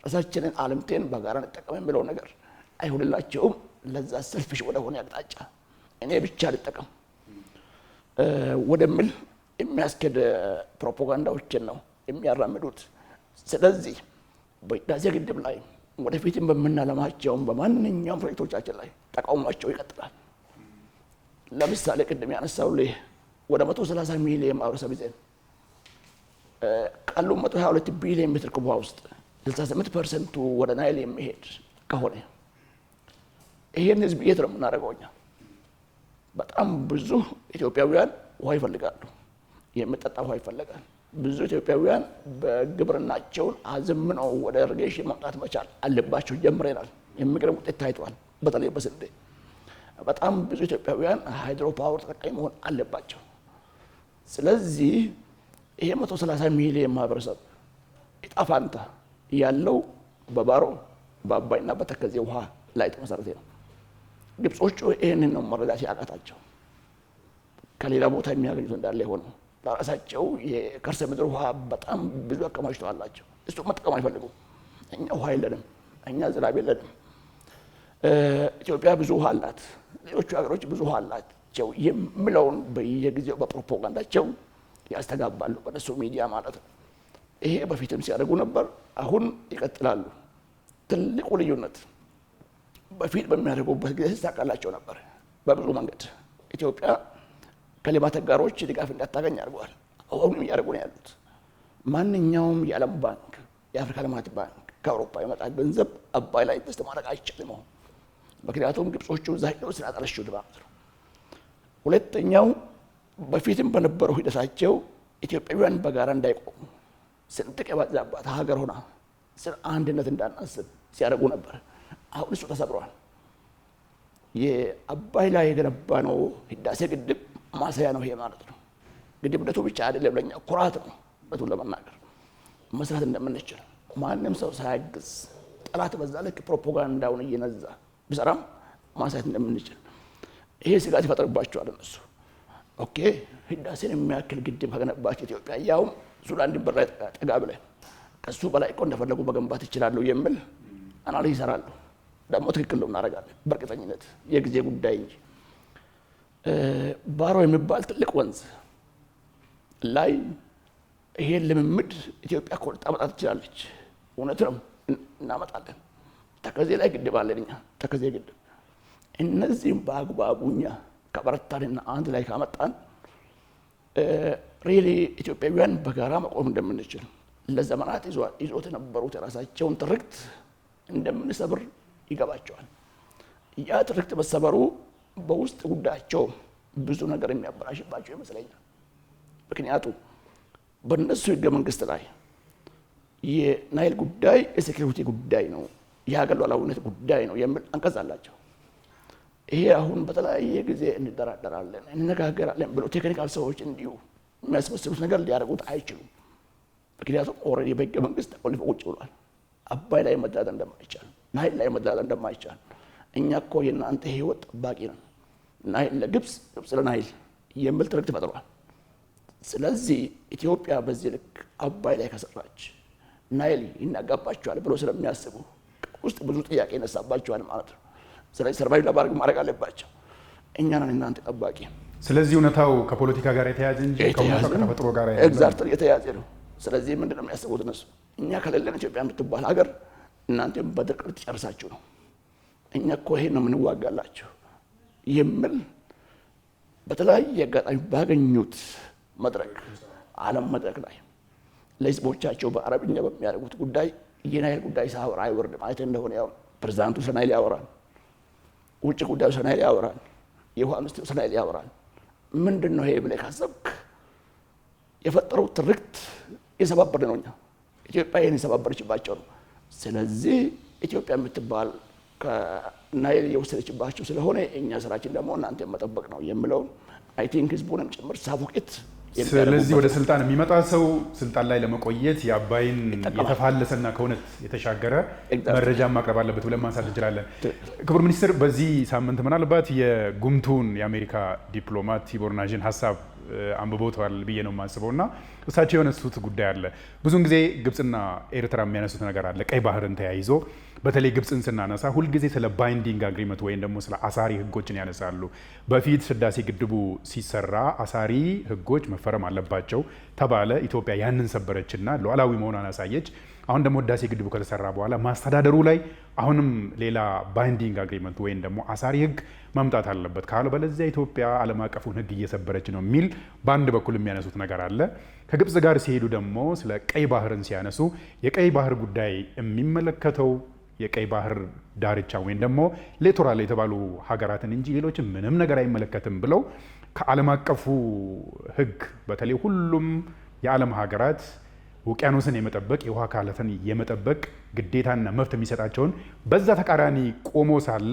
ራሳችንን አልምቴን በጋራ እንጠቀም የሚለው ነገር አይሆንላቸውም። ለዛ ሰልፍሽ ወደ ሆነ አቅጣጫ እኔ ብቻ ልጠቀም ወደሚል የሚያስከድ ፕሮፓጋንዳዎችን ነው የሚያራምዱት። ስለዚህ በህዳሴ ግድብ ላይ ወደፊትም በምናለማቸውም በማንኛውም ፕሮጀክቶቻችን ላይ ተቃውሟቸው ይቀጥላል። ለምሳሌ ቅድም ያነሳውልህ ወደ 130 ሚሊዮን ማህበረሰብ ይዘን ቀሉ 122 ቢሊዮን ሜትር ኩብ ውስጥ 68% ወደ ናይል የሚሄድ ከሆነ ይሄን ህዝብ የት ነው የምናደርገው? እኛ በጣም ብዙ ኢትዮጵያውያን ውሃ ይፈልጋሉ፣ የሚጠጣ ውሃ ይፈልጋል። ብዙ ኢትዮጵያውያን በግብርናቸውን አዘምነው ወደ ኢሪጌሽን መምጣት መቻል አለባቸው። ጀምረናል። የሚገርም ውጤት ታይቷል። በተለይ በስንዴ በጣም ብዙ ኢትዮጵያውያን ሃይድሮ ፓወር ተጠቃሚ መሆን አለባቸው። ስለዚህ ይሄ 130 ሚሊዮን ማህበረሰብ ዕጣ ፈንታ ያለው በባሮ በአባይና በተከዜ ውሃ ላይ ተመሰረተ ነው። ግብጾቹ ይሄንን ነው መረዳት ያቃታቸው። ከሌላ ቦታ የሚያገኙት እንዳለ ሆነው ለራሳቸው የከርሰ ምድር ውሃ በጣም ብዙ አከማችተዋላቸው። እሱ መጠቀም አይፈልጉም። እኛ ውሃ የለንም፣ እኛ ዝናብ የለንም፣ ኢትዮጵያ ብዙ ውሃ አላት፣ ሌሎቹ ሀገሮች ብዙ ውሃ አላቸው የሚለውን በየጊዜው በፕሮፓጋንዳቸው ያስተጋባሉ፣ በነሱ ሚዲያ ማለት ነው። ይሄ በፊትም ሲያደርጉ ነበር፣ አሁን ይቀጥላሉ። ትልቁ ልዩነት በፊት በሚያደርጉበት ጊዜ ሲሳካላቸው ነበር በብዙ መንገድ። ኢትዮጵያ ከልማት አጋሮች ድጋፍ እንዳታገኝ አድርገዋል። አሁንም እያደረጉ ነው ያሉት። ማንኛውም የዓለም ባንክ፣ የአፍሪካ ልማት ባንክ ከአውሮፓ የመጣ ገንዘብ አባይ ላይ ኢንቨስት ማድረግ አይቻልም አሁን። ምክንያቱም ግብጾቹ እዛ ሄደው ስላጠለሹት ማለት ነው። ሁለተኛው በፊትም በነበረው ሂደታቸው ኢትዮጵያውያን በጋራ እንዳይቆሙ ስንጥቅ የበዛባት ሀገር ሆና ስለ አንድነት እንዳናስብ ሲያደርጉ ነበር። አሁን እሱ ተሰብሯል። የአባይ ላይ የገነባ ነው ህዳሴ ግድብ ማሳያ ነው ይሄ ማለት ነው። ግድብነቱ ብቻ አይደለም፣ ለኛ ኩራት ነው። እውነቱን ለመናገር መስራት እንደምንችል ማንም ሰው ሳያግዝ ጠላት በዛ ልክ ፕሮፓጋንዳውን እየነዛ ቢሰራም ማሳየት እንደምንችል ይሄ ስጋት ይፈጥርባቸዋል እነሱ። ኦኬ ህዳሴን የሚያክል ግድብ ከገነባች ኢትዮጵያ ያውም ሱዳን ድንበር ላይ ጠጋ ብለን ከሱ በላይ እኮ እንደፈለጉ መገንባት ይችላሉ የሚል አናሊዝ ይሰራሉ። ደግሞ ትክክል ነው እናደርጋለን በእርግጠኝነት የጊዜ ጉዳይ እንጂ። ባሮ የሚባል ትልቅ ወንዝ ላይ ይሄን ልምምድ ኢትዮጵያ እኮ ልታመጣ ትችላለች። እውነት ነው፣ እናመጣለን። ተከዜ ላይ ግድብ አለን እኛ ተከዜ ግድብ። እነዚህም በአግባቡ እኛ ከበረታንና አንድ ላይ ካመጣን ሪሊ ኢትዮጵያውያን በጋራ መቆም እንደምንችል ለዘመናት ይዞት የነበሩት የራሳቸውን ትርክት እንደምንሰብር ይገባቸዋል። ያ ትርክት መሰበሩ በውስጥ ጉዳያቸው ብዙ ነገር የሚያበላሽባቸው ይመስለኛል። ምክንያቱም በእነሱ ህገ መንግስት ላይ የናይል ጉዳይ የሴኩሪቲ ጉዳይ ነው፣ የሀገር ሉዓላዊነት ጉዳይ ነው የሚል አንቀጽ አላቸው። ይሄ አሁን በተለያየ ጊዜ እንደራደራለን እንነጋገራለን ብሎ ቴክኒካል ሰዎች እንዲሁ የሚያስመስሉት ነገር ሊያደርጉት አይችሉም። ምክንያቱም ኦልሬዲ በህገ መንግስት ተቆልፎ ቁጭ ብሏል። አባይ ላይ መደራደር እንደማይቻል፣ ናይል ላይ መደራደር እንደማይቻል። እኛ እኮ የእናንተ ህይወት ጠባቂ ነን፣ ናይል ለግብፅ፣ ግብፅ ለናይል የሚል ትርክት ፈጥሯል። ስለዚህ ኢትዮጵያ በዚህ ልክ አባይ ላይ ከሰራች ናይል ይናጋባቸዋል ብሎ ስለሚያስቡ ውስጥ ብዙ ጥያቄ ይነሳባቸዋል ማለት ነው። ስለዚህ ሰርቫይቭ ለማድረግ ማድረግ አለባቸው። እኛ ነን እናንተ ጠባቂ። ስለዚህ እውነታው ከፖለቲካ ጋር የተያያዘ እንጂ ከተፈጥሮ ጋር ኤግዛክትሊ የተያያዘ ነው። ስለዚህ ምንድነው የሚያስቡት እነሱ? እኛ ከሌለን ኢትዮጵያ የምትባል ሀገር እናንተም በድርቅ ልትጨርሳችሁ ነው፣ እኛ እኮ ይሄን ነው የምንዋጋላችሁ የሚል በተለያየ አጋጣሚ ባገኙት መድረክ ዓለም መድረክ ላይ ለህዝቦቻቸው በአረብኛ በሚያደርጉት ጉዳይ የናይል ጉዳይ ሳወራ አይወርድም ማለት እንደሆነ ያው ፕሬዝዳንቱ ስለ ናይል ያወራል፣ ውጭ ጉዳዩ ስለ ናይል ያወራል፣ የውሃ ሚኒስትሩ ስለ ናይል ያወራል። ምንድን ነው ይሄ ብለህ ካሰብክ የፈጠሩት ትርክት የሰባበር ነው። እኛ ኢትዮጵያ ይህን የሰባበረችባቸው ነው። ስለዚህ ኢትዮጵያ የምትባል ከናይል የወሰደችባቸው ስለሆነ እኛ ስራችን ደግሞ እናንተ መጠበቅ ነው የሚለውን አይ ቲንክ ህዝቡንም ጭምር ሳፎቄት። ስለዚህ ወደ ስልጣን የሚመጣ ሰው ስልጣን ላይ ለመቆየት የአባይን የተፋለሰና ከእውነት የተሻገረ መረጃ ማቅረብ አለበት ብለን ማንሳት እንችላለን። ክቡር ሚኒስትር፣ በዚህ ሳምንት ምናልባት የጉምቱን የአሜሪካ ዲፕሎማት ቲቦር ናዥን ሀሳብ አንብቦታል ብዬ ነው የማስበው እና እሳቸው የነሱት ጉዳይ አለ። ብዙውን ጊዜ ግብፅና ኤርትራ የሚያነሱት ነገር አለ። ቀይ ባህርን ተያይዞ በተለይ ግብፅን ስናነሳ ሁልጊዜ ስለ ባይንዲንግ አግሪመንት ወይም ደግሞ ስለ አሳሪ ህጎችን ያነሳሉ። በፊት ህዳሴ ግድቡ ሲሰራ አሳሪ ህጎች መፈረም አለባቸው ተባለ። ኢትዮጵያ ያንን ሰበረችና ሉዓላዊ መሆኗን አሳየች። አሁን ደግሞ ህዳሴ ግድቡ ከተሰራ በኋላ ማስተዳደሩ ላይ አሁንም ሌላ ባይንዲንግ አግሪመንት ወይም ደግሞ አሳሪ ህግ መምጣት አለበት ካለ በለዚያ ኢትዮጵያ ዓለም አቀፉን ህግ እየሰበረች ነው የሚል በአንድ በኩል የሚያነሱት ነገር አለ። ከግብፅ ጋር ሲሄዱ ደግሞ ስለ ቀይ ባህርን ሲያነሱ የቀይ ባህር ጉዳይ የሚመለከተው የቀይ ባህር ዳርቻ ወይም ደግሞ ሊቶራል የተባሉ ሀገራትን እንጂ ሌሎችን ምንም ነገር አይመለከትም ብለው ከዓለም አቀፉ ህግ በተለይ ሁሉም የዓለም ሀገራት ውቅያኖስን የመጠበቅ የውሃ አካላትን የመጠበቅ ግዴታና መብት የሚሰጣቸውን በዛ ተቃራኒ ቆሞ ሳለ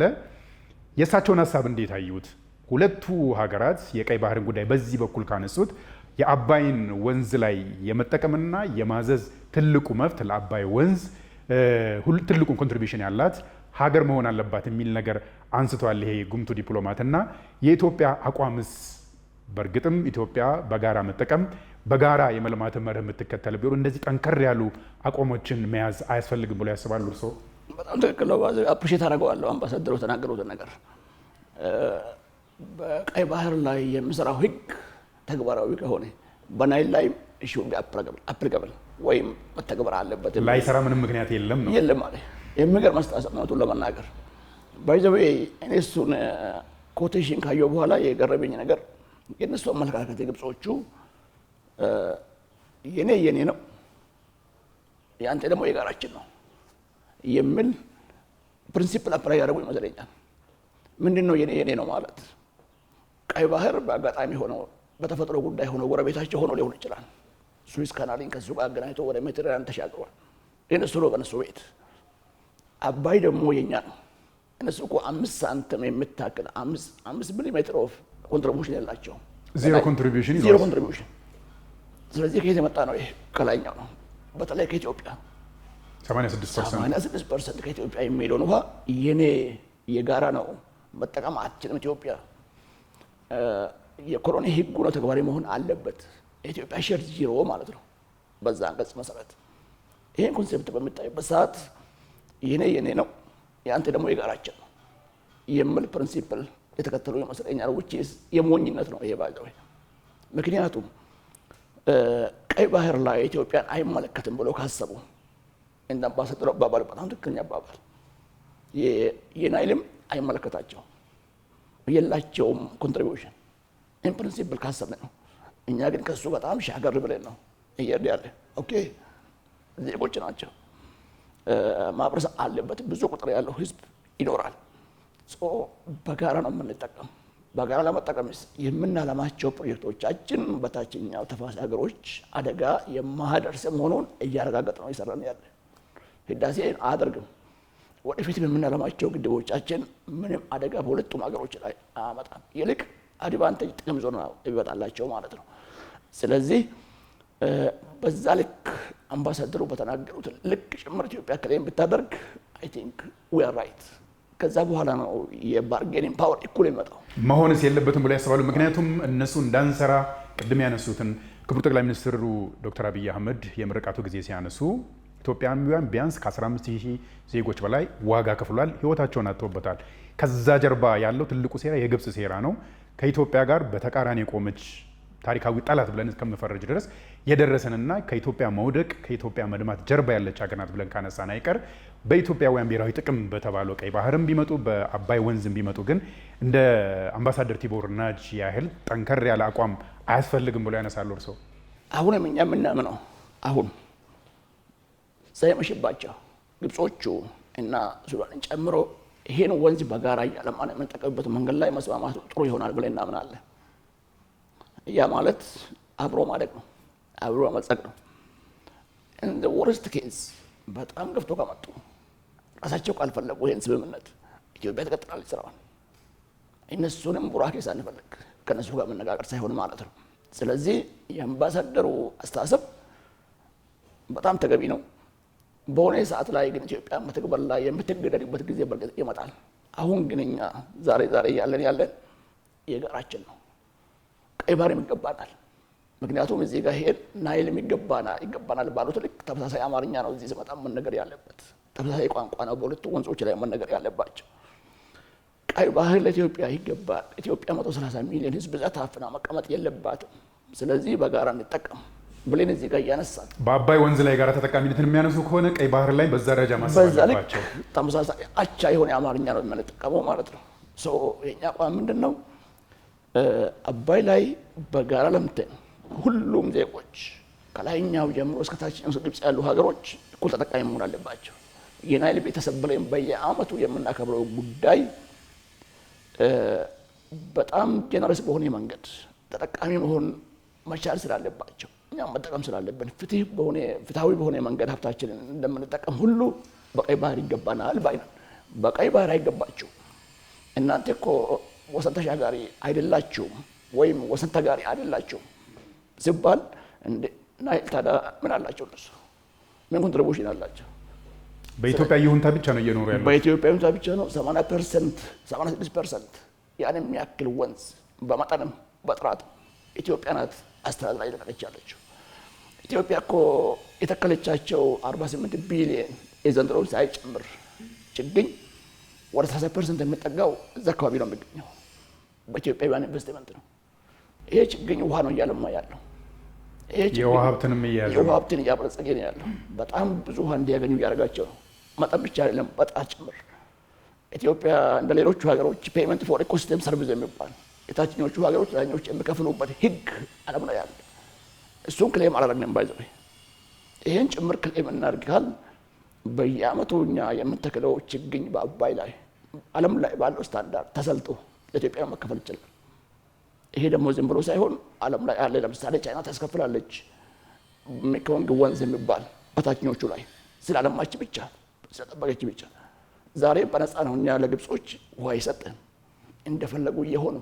የእሳቸውን ሀሳብ እንዴት አዩት? ሁለቱ ሀገራት የቀይ ባህርን ጉዳይ በዚህ በኩል ካነሱት የአባይን ወንዝ ላይ የመጠቀምና የማዘዝ ትልቁ መብት ለአባይ ወንዝ ትልቁን ኮንትሪቢሽን ያላት ሀገር መሆን አለባት የሚል ነገር አንስቷል ይሄ ጉምቱ ዲፕሎማት። እና የኢትዮጵያ አቋምስ? በእርግጥም ኢትዮጵያ በጋራ መጠቀም በጋራ የመልማት መርህ የምትከተል ቢሆን እንደዚህ ጠንከር ያሉ አቋሞችን መያዝ አያስፈልግም ብሎ ያስባሉ እርስዎ? በጣም ትክክል ነው። አፕሪሼት አደርገዋለሁ አምባሳደሩ የተናገሩትን ነገር። በቀይ ባህር ላይ የሚሰራው ህግ ተግባራዊ ከሆነ በናይል ላይ እሺ አፕሊካብል ወይም መተግበር አለበት። ላይሰራ ምንም ምክንያት የለም ነው የለም ማለት የሚገርም አስተሳሰብ ነው ለመናገር። ባይ ዘ ዌይ እኔ እሱን ኮቴሽን ካየሁ በኋላ የገረመኝ ነገር የእነሱ አመለካከት የግብጾቹ የኔ ነው ያንተ ደግሞ የጋራችን ነው የሚል ፕሪንሲፕል አፕላይ ያደርጉ ይመስለኛል። ምንድን ነው የኔ ነው ማለት? ቀይ ባህር በአጋጣሚ ሆኖ በተፈጥሮ ጉዳይ ሆኖ ጎረቤታቸው ሆኖ ሊሆን ይችላል። ስዊዝ ካናልን ከሱ ጋር አገናኝቶ ወደ ሜዲትራንያን ተሻግሯል። የነሱ ነው በነሱ ቤት። አባይ ደግሞ የኛ ነው። እነሱ እኮ 5 ሳንቲም የምታክል 5 ሚሊሜትር ኦፍ ኮንትሪቢዩሽን ያላቸው ዜሮ ኮንትሪቢዩሽን። ስለዚህ ከየት የመጣ ነው? ይሄ ከላይኛው ነው። በተለይ ከኢትዮጵያ 86% ከኢትዮጵያ የሚሄደውን ውሃ የኔ የጋራ ነው መጠቀም አትችልም ኢትዮጵያ። የኮሎኒ ህጉ ነው ተግባራዊ መሆን አለበት። የኢትዮጵያ ሼር ዜሮ ማለት ነው በዛ አንቀጽ መሰረት። ይሄን ኮንሴፕት በምታይበት ሰዓት የኔ ነው ያንተ ደግሞ የጋራችን ነው የሚል ፕሪንሲፕል የተከተሉ ይመስለኛል። which is የሞኝነት ነው ይሄ ባይዘው። ምክንያቱም ቀይ ባህር ላይ ኢትዮጵያን አይመለከትም ብሎ ካሰቡ እንደ አምባሳደሩ አባባል በጣም ትክክለኛ አባባል። የናይልም አይመለከታቸው የላቸውም ኮንትሪቢዩሽን ኢን ፕሪንሲፕል ካሰብን ነው። እኛ ግን ከሱ በጣም ሻገር ብለን ነው እየሄድን ያለ። ኦኬ ዜጎች ናቸው፣ ማህበረሰብ አለበት፣ ብዙ ቁጥር ያለው ህዝብ ይኖራል። በጋራ ነው የምንጠቀም። በጋራ ለመጠቀምስ የምናለማቸው ፕሮጀክቶቻችን በታችኛው ተፋሰስ ሀገሮች አደጋ የማያደርስ መሆኑን እያረጋገጥ ነው እየሰራን ያለ። ህዳሴን አያደርግም። ወደፊት የምናለማቸው ግድቦቻችን ምንም አደጋ በሁለቱም ሀገሮች ላይ አያመጣም። ይልቅ አድቫንቴጅ ጥቅም ዞን ይበጣላቸው ማለት ነው። ስለዚህ በዛ ልክ አምባሳደሩ በተናገሩት ልክ ጭምር ኢትዮጵያ ክሌም ብታደርግ አይ ቲንክ ዊ አር ራይት። ከዛ በኋላ ነው የባርጌኒንግ ፓወር እኩል የሚመጣው። መሆንስ የለበትም ብሎ ያስባሉ። ምክንያቱም እነሱ እንዳንሰራ ቅድም ያነሱትን ክቡር ጠቅላይ ሚኒስትሩ ዶክተር አብይ አህመድ የምርቃቱ ጊዜ ሲያነሱ ኢትዮጵያውያን ቢያንስ ከ15,000 ዜጎች በላይ ዋጋ ከፍሏል፣ ህይወታቸውን አጥተውበታል። ከዛ ጀርባ ያለው ትልቁ ሴራ የግብጽ ሴራ ነው። ከኢትዮጵያ ጋር በተቃራኒ የቆመች ታሪካዊ ጠላት ብለን እስከምፈረጅ ድረስ የደረሰንና ከኢትዮጵያ መውደቅ ከኢትዮጵያ መድማት ጀርባ ያለች ሀገር ናት ብለን ካነሳን አይቀር በኢትዮጵያውያን ብሔራዊ ጥቅም በተባለው ቀይ ባህርም ቢመጡ በአባይ ወንዝም ቢመጡ ግን እንደ አምባሳደር ቲቦር ናጅ ያህል ጠንከር ያለ አቋም አያስፈልግም ብሎ ያነሳሉ። እርስዎ አሁንም እኛ የምናምነው አሁን ሳይመሽባቸው ግብጾቹ እና ሱዳንን ጨምሮ ይሄን ወንዝ በጋራ እያለማን የምንጠቀምበት መንገድ ላይ መስማማቱ ጥሩ ይሆናል ብለን እናምናለን። ያ ማለት አብሮ ማደግ ነው፣ አብሮ መጸቅ ነው። እንደ ወርስት ኬዝ በጣም ገፍቶ ከመጡ ራሳቸው ካልፈለጉ ይሄን ስምምነት ኢትዮጵያ ትቀጥላለች ስራዋን። እነሱንም ቡራኬ ሳንፈልግ ከነሱ ጋር መነጋገር ሳይሆን ማለት ነው። ስለዚህ የአምባሳደሩ አስተሳሰብ በጣም ተገቢ ነው። በሆነ ሰዓት ላይ ግን ኢትዮጵያ መተግበር ላይ የምትገደድበት ጊዜ በርግጥ ይመጣል። አሁን ግን እኛ ዛሬ ያለን የጋራችን ነው። ቀይ ባህር ይገባናል። ምክንያቱም እዚህ ጋር ሄድ ናይልም ይገባናል ባሉት ልክ ተመሳሳይ አማርኛ ነው እዚህ ስመጣ መነገር ያለበት፣ ተመሳሳይ ቋንቋ ነው በሁለቱ ወንዞች ላይ መነገር ያለባቸው። ቀይ ባህር ለኢትዮጵያ ይገባል። ኢትዮጵያ 130 ሚሊዮን ህዝብ ብዛት አፍና መቀመጥ የለባትም። ስለዚህ በጋራ እንጠቀም ብለን እዚህ ጋር እያነሳን በአባይ ወንዝ ላይ ጋራ ተጠቃሚነትን የሚያነሱ ከሆነ ቀይ ባህር ላይ በዛ ደረጃ ማሰብ አለባቸው። ተመሳሳይ አቻ የሆነ አማርኛ ነው የምንጠቀመው ማለት ነው። የኛ አቋም ምንድን ነው? አባይ ላይ በጋራ ለምተን ሁሉም ዜጎች ከላይኛው ጀምሮ እስከ ታችኛው ግብጽ ያሉ ሀገሮች እኩል ተጠቃሚ መሆን አለባቸው። የናይል ቤተሰብ ብለን በየአመቱ የምናከብረው ጉዳይ በጣም ጀነረስ በሆነ መንገድ ተጠቃሚ መሆን መቻል ስላለባቸው እኛም መጠቀም ስላለብን ፍትሃዊ በሆነ መንገድ ሀብታችንን እንደምንጠቀም ሁሉ በቀይ ባህር ይገባናል ባይነን። በቀይ ባህር አይገባችሁ እናንተ እኮ ወሰን ተሻጋሪ አይደላችሁም ወይም ወሰን ተጋሪ አይደላችሁም ሲባል እንደ ናይል ታዲያ ምን አላቸው? እነሱ ምን ኮንትሪቢዩሽን አላቸው? በኢትዮጵያ ይሁንታ ብቻ ነው እየኖሩ ያለው። በኢትዮጵያ ይሁንታ ብቻ ነው። 80% 86% ያን የሚያክል ወንዝ በመጠንም በጥራት ኢትዮጵያ ናት አስተዳድራ እየለቀቀች ያለችው። ኢትዮጵያ እኮ የተከለቻቸው 48 ቢሊዮን የዘንድሮውን ሳይጨምር ችግኝ ወደ 30% የሚጠጋው እዛ አካባቢ ነው የሚገኘው። በኢትዮጵያውያን ኢንቨስትመንት ነው። ይሄ ችግኝ ውሃ ነው እያለማ ያለው። የውሃ ሀብትንም የውሃ ሀብትን እያበለጸገ ነው ያለው። በጣም ብዙ ውሃ እንዲያገኙ እያደረጋቸው ነው። መጠን ብቻ አይደለም፣ በጣም ጭምር። ኢትዮጵያ እንደ ሌሎቹ ሀገሮች ፔመንት ፎር ኢኮሲስተም ሰርቪስ የሚባል የታችኞቹ ሀገሮች ላይኞች የሚከፍሉበት ህግ ዓለም ላይ ያለ እሱን ክሌም አላደረግንም። ባይዘው ይሄን ጭምር ክሌም እናድርጋል። በየአመቱ እኛ የምንተክለው ችግኝ በአባይ ላይ ዓለም ላይ ባለው ስታንዳርድ ተሰልጦ ለኢትዮጵያ መከፈል ይችላል። ይሄ ደግሞ ዝም ብሎ ሳይሆን ዓለም ላይ ያለ ለምሳሌ ቻይና ታስከፍላለች። ሜኮንግ ወንዝ የሚባል በታችኞቹ ላይ ስላለማች ብቻ ስለጠበቀች ብቻ ዛሬ በነፃ ነው እኛ ለግብጾች ውሃ ይሰጠን እንደፈለጉ እየሆኑ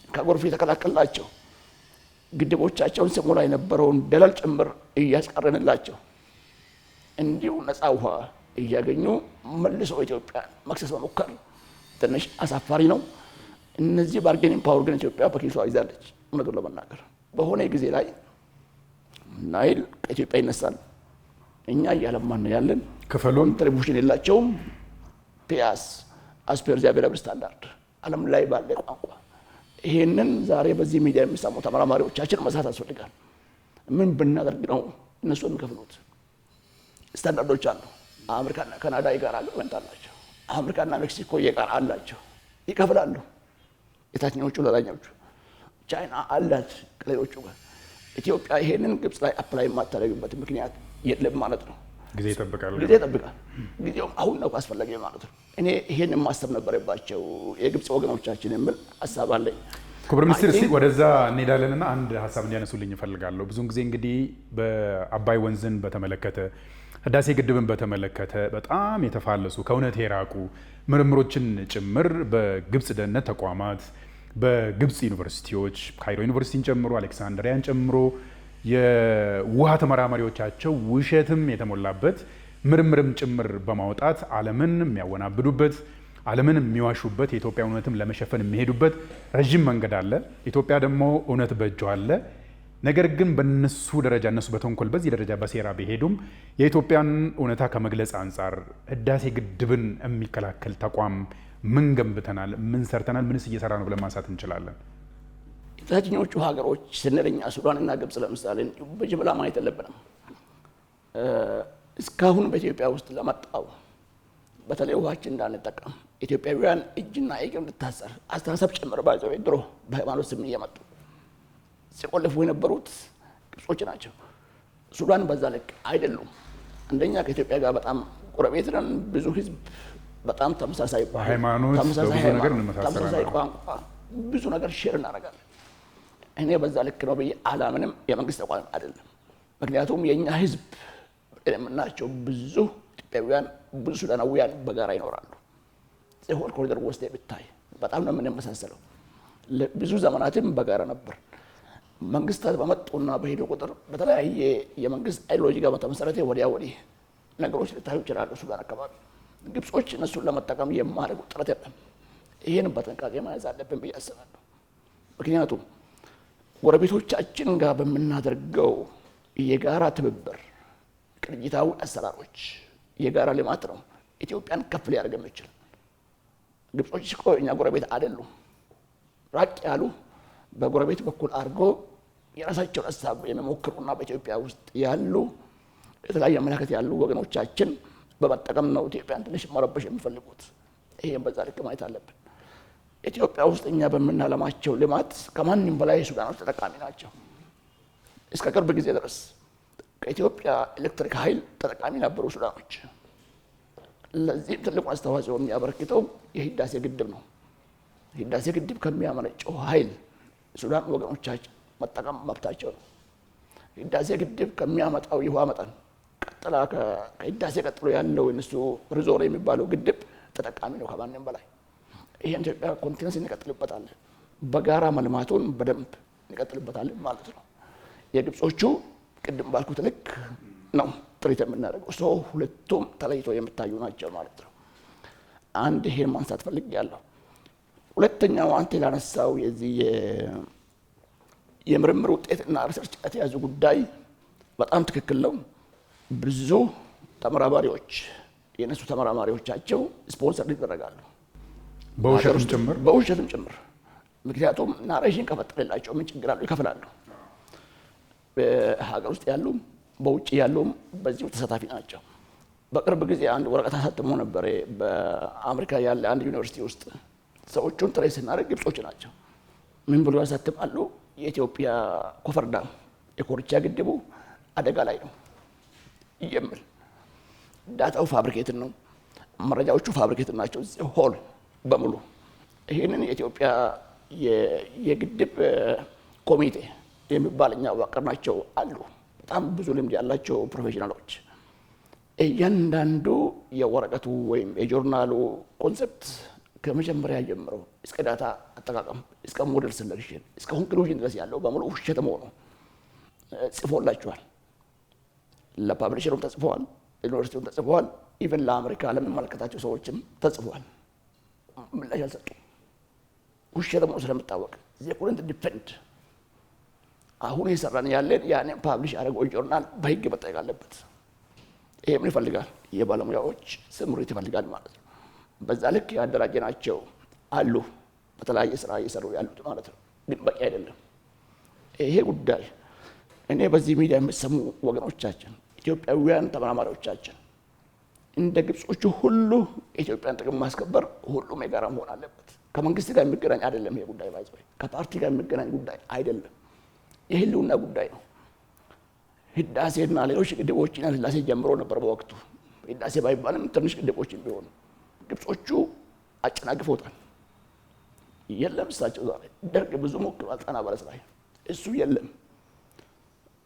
ከጎርፍ የተከላከልናቸው ግድቦቻቸውን ሲሞላ የነበረውን ደለል ጭምር እያስቀረንላቸው እንዲሁ ነፃ ውሃ እያገኙ መልሶ ኢትዮጵያ መክሰስ መሞከር ትንሽ አሳፋሪ ነው። እነዚህ ባርጌኒንግ ፓወር ግን ኢትዮጵያ በኪሷ ይዛለች። እውነቱን ለመናገር በሆነ ጊዜ ላይ ናይል ከኢትዮጵያ ይነሳል። እኛ እያለማን ያለን ክፍሉን ኮንትሪቢዩሽን የላቸውም። ፒያስ አስፔር ዚያቤላብል ስታንዳርድ ዓለም ላይ ባለ ቋንቋ ይሄንን ዛሬ በዚህ ሚዲያ የሚሰሙ ተመራማሪዎቻችን መስራት ያስፈልጋል። ምን ብናደርግ ነው እነሱ የሚከፍሉት? ስታንዳርዶች አሉ። አሜሪካና ካናዳ ጋር አግሪመንት አላቸው። አሜሪካና ሜክሲኮ የጋራ አላቸው፣ ይከፍላሉ። የታችኞቹ ለላኛዎቹ ቻይና አላት ከሌሎቹ ጋር። ኢትዮጵያ ይሄንን ግብፅ ላይ አፕላይ የማታደርግበት ምክንያት የለም ማለት ነው። ጊዜ ይጠብቃል። ጊዜውም አሁን ነው ካስፈለገ ማለት ነው። እኔ ይሄንን ማሰብ ነበረባቸው የግብፅ ወገኖቻችን የሚል ሀሳብ አለኝ። ክቡር ሚኒስትር እስቲ ወደዛ እንሄዳለንና አንድ ሀሳብ እንዲያነሱልኝ እፈልጋለሁ። ብዙውን ጊዜ እንግዲህ በአባይ ወንዝን በተመለከተ ህዳሴ ግድብን በተመለከተ በጣም የተፋለሱ ከእውነት የራቁ ምርምሮችን ጭምር በግብፅ ደህንነት ተቋማት፣ በግብፅ ዩኒቨርሲቲዎች ካይሮ ዩኒቨርሲቲን ጨምሮ አሌክሳንድሪያን ጨምሮ የውሃ ተመራማሪዎቻቸው ውሸትም የተሞላበት ምርምርም ጭምር በማውጣት ዓለምን የሚያወናብዱበት ዓለምን የሚዋሹበት የኢትዮጵያ እውነትም ለመሸፈን የሚሄዱበት ረዥም መንገድ አለ። ኢትዮጵያ ደግሞ እውነት በእጇ አለ። ነገር ግን በነሱ ደረጃ እነሱ በተንኮል በዚህ ደረጃ በሴራ ቢሄዱም የኢትዮጵያን እውነታ ከመግለጽ አንጻር ህዳሴ ግድብን የሚከላከል ተቋም ምን ገንብተናል? ምን ሰርተናል? ምንስ እየሰራ ነው ብለን ማንሳት እንችላለን? የታችኞቹ ሀገሮች ስንለኛ ሱዳንና ግብፅ ለምሳሌ በጅምላ ማየት የለብንም። እስካሁን በኢትዮጵያ ውስጥ ለመጣው በተለይ ውሃችን እንዳንጠቀም ኢትዮጵያውያን እጅና እግር እንድታሰር አስተሳሰብ ጭምር ባይዘው ድሮ በሃይማኖት ስም እየመጡ ሲቆልፉ የነበሩት ግብጾች ናቸው። ሱዳን በዛ ልክ አይደሉም። አንደኛ ከኢትዮጵያ ጋር በጣም ጎረቤት ነን። ብዙ ህዝብ፣ በጣም ተመሳሳይ ሃይማኖት፣ ተመሳሳይ ቋንቋ፣ ብዙ ነገር ሼር እናደርጋለን። እኔ በዛ ልክ ነው ብዬ አላምንም። የመንግስት ተቋም አይደለም። ምክንያቱም የኛ ህዝብ የምናቸው ብዙ ኢትዮጵያውያን፣ ብዙ ሱዳናውያን በጋራ ይኖራሉ። ሆል ኮሪደር ውስጥ ብታይ በጣም ነው የምንመሳሰለው። ብዙ ዘመናትም በጋራ ነበር። መንግስታት በመጡና በሄዱ ቁጥር በተለያየ የመንግስት አይዲዮሎጂ ጋር በተመሰረተ ወዲያ ወዲህ ነገሮች ሊታዩ ይችላሉ። ሱዳን አካባቢ ግብጾች እነሱን ለመጠቀም የማደርጉት ጥረት የለም። ይህን በጥንቃቄ መያዝ አለብን ብዬ አስባለሁ። ምክንያቱም ጎረቤቶቻችን ጋር በምናደርገው የጋራ ትብብር፣ ቅንጅታዊ አሰራሮች፣ የጋራ ልማት ነው ኢትዮጵያን ከፍ ሊያደርግ የሚችል። ግብጾች እኮ እኛ ጎረቤት አይደሉም። ራቅ ያሉ በጎረቤት በኩል አድርጎ የራሳቸውን ሀሳብ የሚሞክሩና በኢትዮጵያ ውስጥ ያሉ የተለያየ አመለካከት ያሉ ወገኖቻችን በመጠቀም ነው ኢትዮጵያን ትንሽ መረበሽ የሚፈልጉት። ይሄን በዛ ልክ ማየት አለብን። ኢትዮጵያ ውስጥ እኛ በምናለማቸው ልማት ከማንም በላይ ሱዳኖች ተጠቃሚ ናቸው። እስከ ቅርብ ጊዜ ድረስ ከኢትዮጵያ ኤሌክትሪክ ኃይል ተጠቃሚ ነበሩ ሱዳኖች። ለዚህም ትልቁ አስተዋጽኦ የሚያበረክተው የህዳሴ ግድብ ነው። ህዳሴ ግድብ ከሚያመነጨው ኃይል ሱዳን ወገኖቻችን መጠቀም መብታቸው ነው። ህዳሴ ግድብ ከሚያመጣው የውሃ መጠን ቀጥላ ከህዳሴ ቀጥሎ ያለው የነሱ ሪዞር የሚባለው ግድብ ተጠቃሚ ነው ከማንም በላይ። ይሄን ኢትዮጵያ ኮንቲነንስ እንቀጥልበታለን፣ በጋራ መልማቱን በደንብ እንቀጥልበታለን ማለት ነው። የግብጾቹ ቅድም ባልኩት ልክ ነው ጥሪት የምናደርገው። ሰው ሁለቱም ተለይቶ የምታዩ ናቸው ማለት ነው። አንድ ይሄን ማንሳት ፈልጌያለሁ። ሁለተኛው አንተ ላነሳው የዚህ የምርምር ውጤትና ሪሰርች የተያዙ ጉዳይ በጣም ትክክል ነው። ብዙ ተመራማሪዎች የነሱ ተመራማሪዎቻቸው ስፖንሰር ይደረጋሉ በውሸትም ጭምር። ምክንያቱም ናሬሽን ከፈጠረላቸው ምን ችግር አለው? ይከፍላሉ። በሀገር ውስጥ ያሉ በውጭ ያሉም በዚሁ ተሳታፊ ናቸው። በቅርብ ጊዜ አንድ ወረቀት አሳትሞ ነበር በአሜሪካ ያለ አንድ ዩኒቨርሲቲ ውስጥ። ሰዎቹን ትሬስ ስናደርግ ግብጾች ናቸው። ምን ብሎ ያሳትማሉ? የኢትዮጵያ ኮፈር ዳም የኮርቻ ግድቡ አደጋ ላይ ነው የሚል ዳታው ፋብሪኬትን ነው፣ መረጃዎቹ ፋብሪኬትን ናቸው ሆል በሙሉ። ይህንን የኢትዮጵያ የግድብ ኮሚቴ የሚባል እኛ ዋቀርናቸው አሉ። በጣም ብዙ ልምድ ያላቸው ፕሮፌሽናሎች። እያንዳንዱ የወረቀቱ ወይም የጆርናሉ ኮንሰፕት ከመጀመሪያ ጀምሮ እስከ ዳታ አጠቃቀም እስከ ሞዴል ሴሌክሽን እስከ ኮንክሉዥን ድረስ ያለው በሙሉ ውሸት መሆኑ ጽፎላችኋል። ለፓብሊሸሩም ተጽፏል፣ ዩኒቨርሲቲውም ተጽፏል፣ ኢቨን ለአሜሪካ ለሚመለከታቸው ሰዎችም ተጽፏል። ምላሽ አልሰጡም። ውሸት መሆኑ ስለምታወቅ ዜ ኩረንት ዲፔንድ አሁን የሰራን ያለን ያንን ፓብሊሽ ያደረገው ጆርናል በህግ መጠየቅ አለበት። ይሄ ምን ይፈልጋል? የባለሙያዎች ስምሪት ይፈልጋል ማለት ነው። በዛ ልክ ያደራጀናቸው አሉ በተለያየ ስራ እየሰሩ ያሉት ማለት ነው። ግን በቂ አይደለም ይሄ ጉዳይ። እኔ በዚህ ሚዲያ የምትሰሙ ወገኖቻችን፣ ኢትዮጵያውያን ተመራማሪዎቻችን እንደ ግብጾቹ ሁሉ የኢትዮጵያን ጥቅም ማስከበር ሁሉም የጋራ መሆን አለበት። ከመንግስት ጋር የሚገናኝ አይደለም ይሄ ጉዳይ ባይዘው፣ ከፓርቲ ጋር የሚገናኝ ጉዳይ አይደለም። የህልውና ጉዳይ ነው። ህዳሴና ሌሎች ግድቦችን ህዳሴ ጀምሮ ነበር በወቅቱ። ህዳሴ ባይባልም ትንሽ ግድቦችን ቢሆኑ ግብጾቹ አጨናግፈውታል። የለም እሳቸው ዛሬ ደርግ ብዙ ሞክሯል ጣና በለስ ላይ፣ እሱ የለም።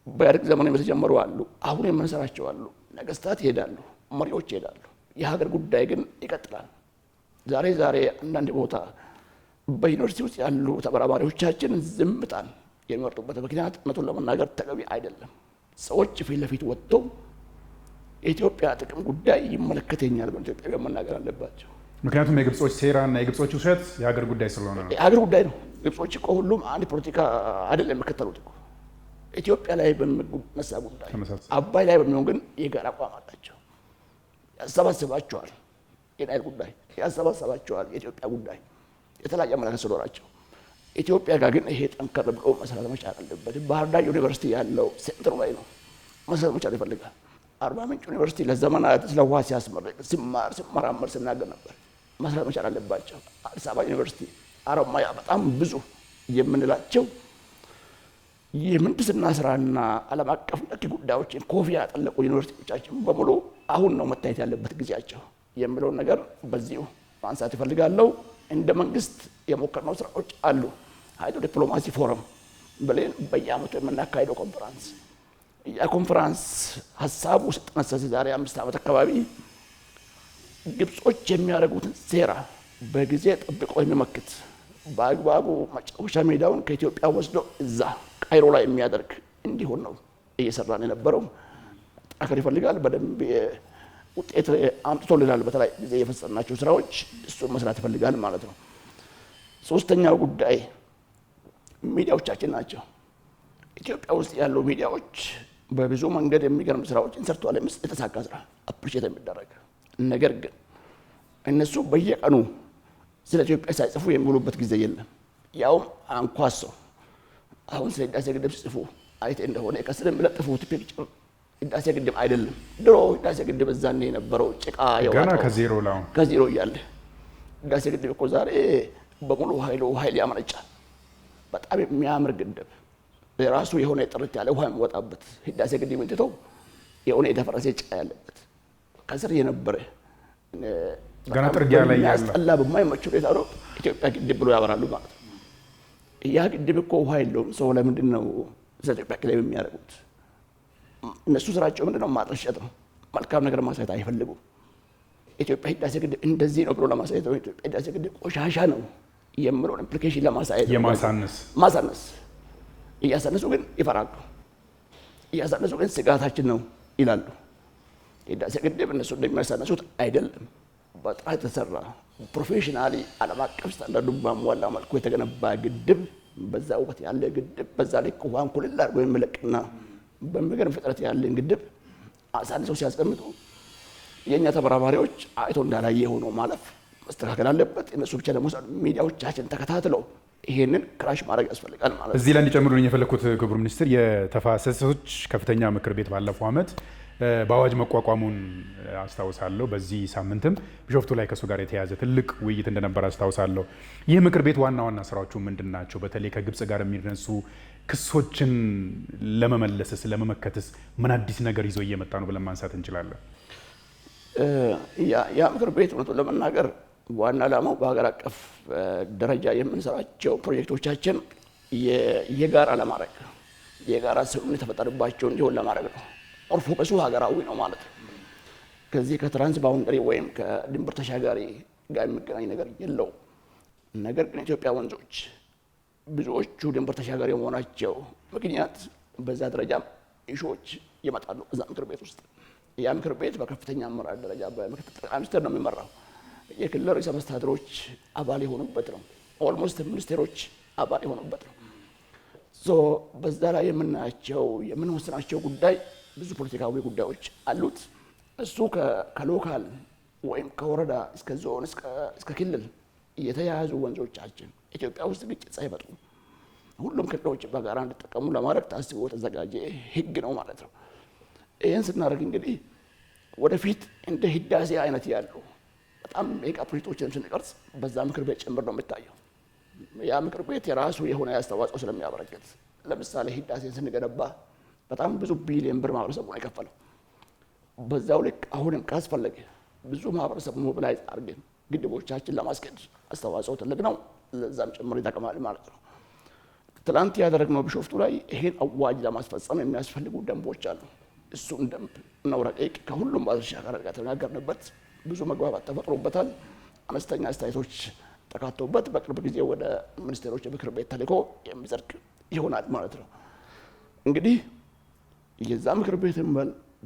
በደርግ ዘመን የተጀመሩ አሉ፣ አሁን የምንሰራቸው አሉ። ነገስታት ይሄዳሉ፣ መሪዎች ይሄዳሉ። የሀገር ጉዳይ ግን ይቀጥላል። ዛሬ አንዳንድ ቦታ በዩኒቨርሲቲ ውስጥ ያሉ ተመራማሪዎቻችን ዝምታን የሚመርጡበት ምክንያት እውነቱን ለመናገር ተገቢ አይደለም። ሰዎች ፊት ለፊት ወጥተው የኢትዮጵያ ጥቅም ጉዳይ ይመለከተኛል ብለው ኢትዮጵያ መናገር አለባቸው። ምክንያቱም የግብጾች ሴራና የግብጾች ውሸት የሀገር ጉዳይ ስለሆነ ነው። የሀገር ጉዳይ ነው። ግብጾች እኮ ሁሉም አንድ ፖለቲካ አይደለም የሚከተሉት እኮ። ኢትዮጵያ ላይ በሚነሳ ጉዳይ፣ አባይ ላይ በሚሆን ግን የጋራ አቋም አላቸው። ያሰባስባቸዋል። የናይል ጉዳይ ያሰባስባቸዋል። የኢትዮጵያ ጉዳይ የተለያየ አመለካከት ስለሆናቸው፣ ኢትዮጵያ ጋር ግን ይሄ ጠንከር ብሎ መስራት መቻል አለበት። ባህር ዳር ዩኒቨርሲቲ ያለው ሴንተሩ ላይ ነው መስራት መቻል ይፈልጋል። አርባ ምንጭ ዩኒቨርሲቲ ለዘመናት ስለ ውሃ ሲያስመርቅ ሲመራመር ሲናገር ነበር። መስራት መቻል አለባቸው። አዲስ አበባ ዩኒቨርሲቲ፣ ሐረማያ፣ በጣም ብዙ የምንላቸው የምህንድስና ስራና ዓለም አቀፍ ነክ ጉዳዮችን ኮፊ ያጠለቁ ዩኒቨርሲቲዎቻችን በሙሉ አሁን ነው መታየት ያለበት ጊዜያቸው የሚለውን ነገር በዚሁ ማንሳት ይፈልጋለሁ። እንደ መንግስት የሞከርነው ስራዎች አሉ። ሃይድሮ ዲፕሎማሲ ፎረም ብለን በየዓመቱ የምናካሄደው ኮንፈረንስ፣ ያ ኮንፈረንስ ሀሳቡ ሲጠነሰስ ዛሬ 5 ዓመት አካባቢ ግብጾች የሚያደርጉትን ሴራ በጊዜ ጠብቆ የሚመክት በአግባቡ መጫወቻ ሜዳውን ከኢትዮጵያ ወስዶ እዛ ካይሮ ላይ የሚያደርግ እንዲሆን ነው እየሰራን የነበረው። አከር ይፈልጋል። በደንብ ውጤት አምጥቶልናል። በተለይ ጊዜ የፈጸምናቸው ስራዎች እሱን መስራት ይፈልጋል ማለት ነው። ሶስተኛው ጉዳይ ሚዲያዎቻችን ናቸው። ኢትዮጵያ ውስጥ ያሉ ሚዲያዎች በብዙ መንገድ የሚገርም ስራዎችን ሰርተዋል። የተሳካ ስራ አፕሪሼት የሚደረግ ነገር ግን እነሱ በየቀኑ ስለ ኢትዮጵያ ሳይጽፉ የሚውሉበት ጊዜ የለም። ያውም አንኳሰው አሁን ስለ ህዳሴ ግድብ ሲጽፉ አይተ እንደሆነ ከስር የሚለጥፉት ፒክቸር ህዳሴ ግድብ አይደለም። ድሮ ህዳሴ ግድብ እዛኔ የነበረው ጭቃ ገና ከዜሮ እያለ ህዳሴ ግድብ እኮ ዛሬ በሙሉ ኃይል ያመነጫል። በጣም የሚያምር ግድብ የራሱ የሆነ ጥርት ያለ ውሃ የሚወጣበት ህዳሴ ግድብ እንትተው የሆነ የተፈረሰ ጭቃ ያለበት ከስር የነበረ ገና ጥርጊያ ላይ ያለ ያስጠላ በማይመች ሁኔታ ነው ኢትዮጵያ ግድብ ብሎ ያበራሉ ማለት ነው። ያ ግድብ እኮ ውሃ የለውም። ሰው ለምንድን ነው ስለ ኢትዮጵያ ክሌም የሚያደርጉት? እነሱ ስራቸው ምንድን ነው? ማጥላሸት ነው። መልካም ነገር ማሳየት አይፈልጉም። ኢትዮጵያ ህዳሴ ግድብ እንደዚህ ነው ብሎ ለማሳየት ነው። ኢትዮጵያ ህዳሴ ግድብ ቆሻሻ ነው የሚለውን ኢምፕሊኬሽን ለማሳየት ማሳነስ እያሳነሱ ግን ይፈራሉ። እያሳነሱ ግን ስጋታችን ነው ይላሉ። ህዳሴ ግድብ እነሱ እንደሚያሳነሱት አይደለም። በጣም የተሰራ ፕሮፌሽናሊ ዓለም አቀፍ ስታንዳርዱን ባሟላ መልኩ የተገነባ ግድብ፣ በዛ ውበት ያለ ግድብ፣ በዛ ላይ ውሃን ኩልል አድርጎ የሚለቅና በሚገርም ፍጥነት ያለን ግድብ አሳንሰው ሲያስቀምጡ የእኛ ተመራማሪዎች አይቶ እንዳላየ ሆኖ ማለፍ መስተካከል አለበት። እነሱ ብቻ ደግሞ ሚዲያዎቻችን ተከታትለው ይሄንን ክራሽ ማድረግ ያስፈልጋል ማለት ነው። እዚህ ላይ እንዲጨምሩልኝ የፈለኩት ክቡር ሚኒስትር፣ የተፋሰሶች ከፍተኛ ምክር ቤት ባለፈው ዓመት በአዋጅ መቋቋሙን አስታውሳለሁ። በዚህ ሳምንትም ቢሾፍቱ ላይ ከሱ ጋር የተያዘ ትልቅ ውይይት እንደነበር አስታውሳለሁ። ይህ ምክር ቤት ዋና ዋና ስራዎቹ ምንድን ናቸው? በተለይ ከግብጽ ጋር የሚነሱ ክሶችን ለመመለስስ ለመመከትስ ምን አዲስ ነገር ይዞ እየመጣ ነው ብለን ማንሳት እንችላለን? ያ ምክር ቤት እውነቱን ለመናገር ዋና ዓላማው በሀገር አቀፍ ደረጃ የምንሰራቸው ፕሮጀክቶቻችን የጋራ ለማድረግ የጋራ ስምምነት የተፈጠረባቸው እንዲሆን ለማድረግ ነው። ፎከሱ ሀገራዊ ነው ማለት ነው። ከዚህ ከትራንስ ባውንደሪ ወይም ከድንበር ተሻጋሪ ጋር የሚገናኝ ነገር የለውም። ነገር ግን ኢትዮጵያ ወንዞች ብዙዎቹ ድንበር ተሻጋሪ መሆናቸው ምክንያት በዛ ደረጃ ኢሹዎች ይመጣሉ እዛ ምክር ቤት ውስጥ። ያ ምክር ቤት በከፍተኛ አመራር ደረጃ በምክትል ጠቅላይ ሚኒስትር ነው የሚመራው። የክልል ርዕሰ መስተዳድሮች አባል የሆኑበት ነው። ኦልሞስት ሚኒስቴሮች አባል የሆኑበት ነው። በዛ ላይ የምናያቸው የምንወስናቸው ጉዳይ ብዙ ፖለቲካዊ ጉዳዮች አሉት። እሱ ከሎካል ወይም ከወረዳ እስከ ዞን እስከ ክልል የተያያዙ ወንዞቻችን ኢትዮጵያ ውስጥ ግጭት ሳይፈጥሩ ሁሉም ክልሎች በጋራ እንዲጠቀሙ ለማድረግ ታስቦ የተዘጋጀ ህግ ነው ማለት ነው። ይህን ስናደርግ እንግዲህ ወደፊት እንደ ህዳሴ አይነት ያሉ በጣም ሜጋ ፕሮጀክቶችን ስንቀርጽ በዛ ምክር ቤት ጭምር ነው የሚታየው። ያ ምክር ቤት የራሱ የሆነ አስተዋጽኦ ስለሚያበረክት ለምሳሌ ህዳሴን ስንገነባ በጣም ብዙ ቢሊዮን ብር ማህበረሰቡ ነው የከፈለው። በዛው ልክ አሁንም ካስፈለገ ብዙ ማህበረሰብ ሞቢላይዝ አድርገን ግድቦቻችን ለማስኬድ አስተዋጽኦ ትልቅ ነው። ለዛም ጭምር ይጠቅማል ማለት ነው። ትላንት ያደረግነው ቢሾፍቱ ላይ ይሄን አዋጅ ለማስፈጸም የሚያስፈልጉ ደንቦች አሉ። እሱን ደንብ ነው ረቂቅ ከሁሉም ባለድርሻ አካላት ጋር ተነጋገርንበት። ብዙ መግባባት ተፈጥሮበታል። አነስተኛ አስተያየቶች ተካተውበት በቅርብ ጊዜ ወደ ሚኒስቴሮች ምክር ቤት ተልኮ የሚጸድቅ ይሆናል ማለት ነው። እንግዲህ የዛ ምክር ቤትም